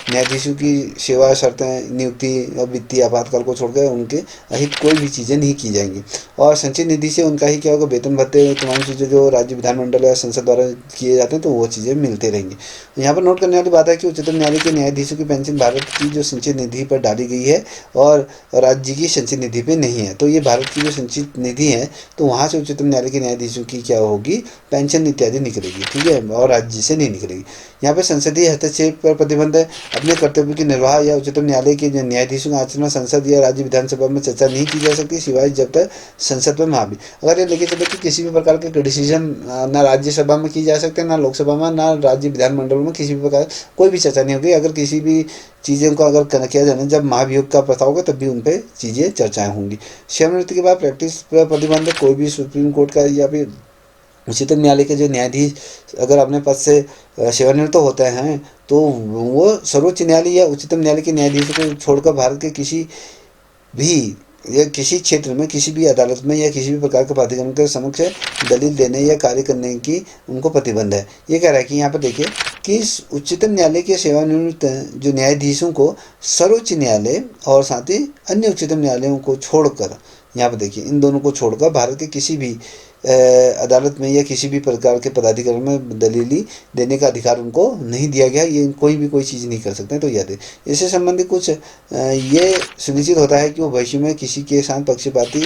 न्यायाधीशों की सेवा शर्तें, नियुक्ति और वित्तीय आपातकाल को छोड़कर उनके अहित कोई भी चीज़ें नहीं की जाएंगी। और संचित निधि से उनका ही क्या होगा, वेतन भत्ते, तमाम चीज़ें जो राज्य विधानमंडल या संसद द्वारा किए जाते हैं, तो वो चीज़ें मिलते रहेंगी। यहाँ पर नोट करने वाली बात है कि उच्चतम न्यायालय के न्यायाधीशों की पेंशन भारत की जो संचित निधि पर डाली गई है और राज्य की संचित निधि पे नहीं है। तो ये भारत की जो संचित निधि है, तो वहाँ से उच्चतम न्यायालय के न्यायाधीशों की क्या होगी, पेंशन इत्यादि निकलेगी, ठीक है, और राज्य से नहीं निकलेगी। यहाँ पे संसदीय हस्तक्षेप पर प्रतिबंध है। अपने कर्तव्य की निर्वाह या उच्चतम न्यायालय के न्यायाधीशों का आचरण संसद या राज्य विधानसभा में चर्चा नहीं की जा सकती, सिवाय जब तक संसद में महाभियोग। अगर ये लेके चले कि किसी भी प्रकार के डिसीजन ना राज्यसभा में की जा सकते हैं, ना लोकसभा में, ना राज्य विधानमंडल में, किसी भी प्रकार कोई भी चर्चा नहीं होगी। अगर किसी भी चीज़ों को अगर किया जाना, जब महाभियोग का प्रस्ताव होगा तब भी उन पर चीज़ें चर्चाएँ होंगी। सेवानिवृत्ति के बाद प्रैक्टिस पर प्रतिबंध, कोई भी सुप्रीम कोर्ट का या फिर उच्चतम न्यायालय के जो न्यायाधीश अगर अपने पद से सेवानिवृत्त होते हैं, तो वो सर्वोच्च न्यायालय या उच्चतम न्यायालय के न्यायाधीशों को छोड़कर भारत के किसी भी या किसी क्षेत्र में, किसी भी अदालत में या किसी भी प्रकार के प्राधिकरण के समक्ष दलील देने या कार्य करने की उनको प्रतिबंध है। ये कह रहा है कि यहाँ पर देखिए कि उच्चतम न्यायालय के सेवानिवृत्त जो न्यायाधीशों को सर्वोच्च न्यायालय और साथ ही अन्य उच्चतम न्यायालयों को छोड़कर, यहाँ पर देखिए इन दोनों को छोड़कर भारत के किसी भी अदालत में या किसी भी प्रकार के पदाधिकारी में दलीली देने का अधिकार उनको नहीं दिया गया। ये कोई भी कोई चीज़ नहीं कर सकते हैं। तो याद है, इससे संबंधित कुछ ये सुनिश्चित होता है कि वो भविष्य में किसी के साथ पक्षपाती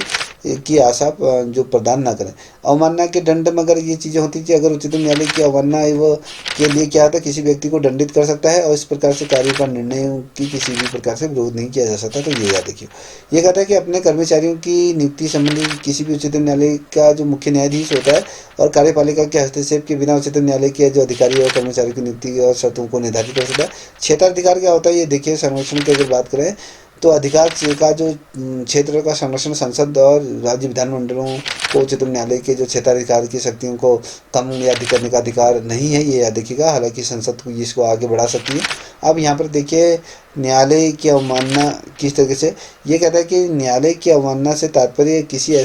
की आशा जो प्रदान ना करें। अवमानना के दंड में अगर ये चीज़ें होती थी, अगर उच्चतम न्यायालय की अवमानना वो के लिए क्या होता है, किसी व्यक्ति को दंडित कर सकता है और इस प्रकार से कार्य का निर्णय की किसी भी प्रकार से विरोध नहीं किया जा सकता। तो ये याद रखिए। ये कहता है कि अपने कर्मचारियों की नियुक्ति संबंधी किसी भी उच्चतम न्यायालय का जो मुख्य न्यायाधीश होता है और कार्यपालिका के हस्तक्षेप के बिना उच्चतम न्यायालय के जो अधिकारी और कर्मचारी की नियुक्ति और शर्तों को निर्धारित कर सकता है। क्षेत्राधिकार क्या होता है, ये देखिए संरक्षण की अगर बात करें तो अधिकार का जो क्षेत्र का संरक्षण संसद और राज्य विधानमंडलों को उच्चतम न्यायालय के जो क्षेत्राधिकार की शक्तियों को कम या अधिक करने का अधिकार नहीं है, ये याद देखिएगा। हालांकि संसद को इसको आगे बढ़ा सकती है। अब यहाँ पर देखिए न्यायालय की अवमानना किस तरीके से, ये कहता है कि न्यायालय की अवमानना से तात्पर्य किसी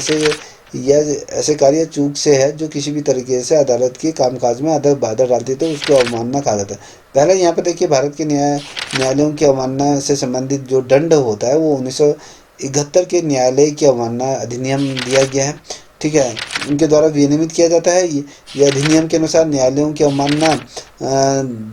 ऐसे कार्य चूक से है जो किसी भी तरीके से अदालत के कामकाज में बाधा डालती है, तो उसको अवमानना कहा जाता है। पहले यहाँ पर देखिए भारत के न्यायालयों की अवमानना से संबंधित जो दंड होता है वो 1971 के न्यायालय की अवमानना अधिनियम दिया गया है, ठीक है, उनके द्वारा विनियमित किया जाता है। यह अधिनियम के अनुसार न्यायालयों की अवमानना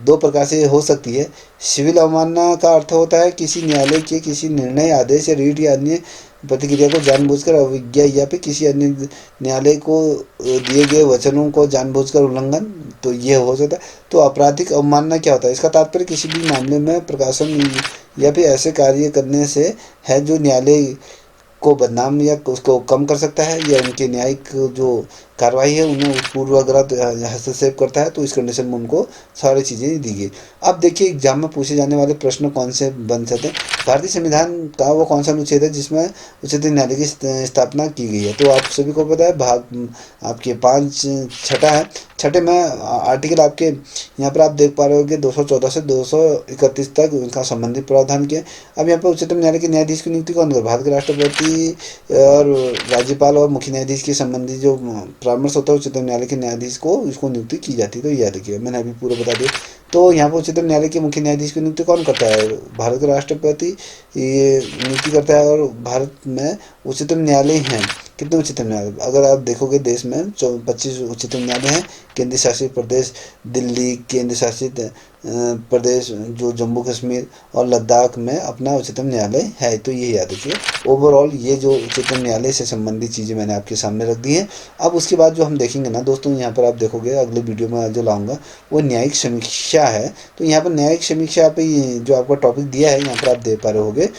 दो प्रकार से हो सकती है। सिविल अवमानना का अर्थ होता है किसी न्यायालय के किसी निर्णय, आदेश या रीट या अन्य प्रतिक्रिया को जानबूझकर अवज्ञा या फिर किसी अन्य न्यायालय को दिए गए वचनों को जानबूझकर उल्लंघन, तो ये हो सकता है। तो आपराधिक अवमानना क्या होता है, इसका तात्पर्य किसी भी मामले में प्रकाशन या फिर ऐसे कार्य करने से है जो न्यायालय को बदनाम या उसको कम कर सकता है या उनके न्यायिक जो कार्रवाई है उन्हें पूर्वाग्रह हस्तक्षेप करता है, तो इस कंडीशन में उनको सारी चीज़ें दी गई। अब देखिए एग्जाम में पूछे जाने वाले प्रश्न कौन से बन सकते हैं। भारतीय संविधान का वो कौन सा अनुच्छेद है जिसमें उच्चतम न्यायालय की स्थापना की गई है? तो आप सभी को पता है, भाग आपके 5 छठा है। छठे में आर्टिकल आपके यहाँ पर आप देख पा रहे होंगे 214 से 231 तक उनका संबंधित प्रावधान किया। अब यहाँ पर उच्चतम न्यायालय के न्यायाधीश की नियुक्ति कौन करे? भारत के राष्ट्रपति और राज्यपाल और मुख्य न्यायाधीश के संबंधी जो परामर्श होता है उच्चतम न्यायालय के न्यायाधीश को इसको नियुक्ति की जाती है। तो याद रखिएगा, मैंने अभी पूरा बता दिया। तो यहाँ पर उच्चतम न्यायालय के मुख्य न्यायाधीश की नियुक्ति कौन करता है? भारत के राष्ट्रपति ये नियुक्ति करता है। और भारत में उच्चतम न्यायालय हैं, कितने उच्चतम न्यायालय? अगर आप देखोगे देश में 25 उच्चतम न्यायालय हैं। केंद्र शासित प्रदेश दिल्ली, केंद्र शासित प्रदेश जो जम्मू कश्मीर और लद्दाख में अपना उच्चतम न्यायालय है। तो ये याद रखिए। ओवरऑल ये जो उच्चतम न्यायालय से संबंधित चीज़ें मैंने आपके सामने रख दी हैं। अब उसके बाद जो हम देखेंगे ना दोस्तों, यहाँ पर आप देखोगे अगले वीडियो में जो लाऊंगा वो न्यायिक समीक्षा है। तो यहाँ पर न्यायिक समीक्षा पे जो आपका टॉपिक दिया है यहाँ पर आप देख पा रहे होगे,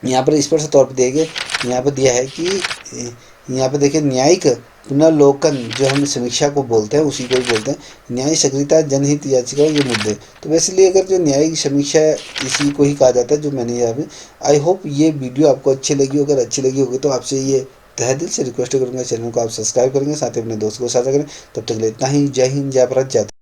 यहाँ पर स्पष्ट तौर पर दिए गए, यहाँ पर दिया है कि यहाँ पर देखिए न्यायिक पुनर्लोकन जो हम समीक्षा को बोलते हैं उसी को ही बोलते हैं। न्यायिक सक्रियता, जनहित याचिका, ये मुद्दे। तो बेसिकली अगर जो न्यायिक समीक्षा है इसी को ही कहा जाता है जो मैंने यहाँ पे। आई होप ये वीडियो आपको अच्छी लगी। अगर अच्छी लगी होगी तो आपसे ये तहे दिल से रिक्वेस्ट करूँगा, चैनल को आप सब्सक्राइब करेंगे, साथ ही अपने दोस्तों को साझा करें। तब तक के लिए इतना ही। जय हिंद, जय भारत, जय।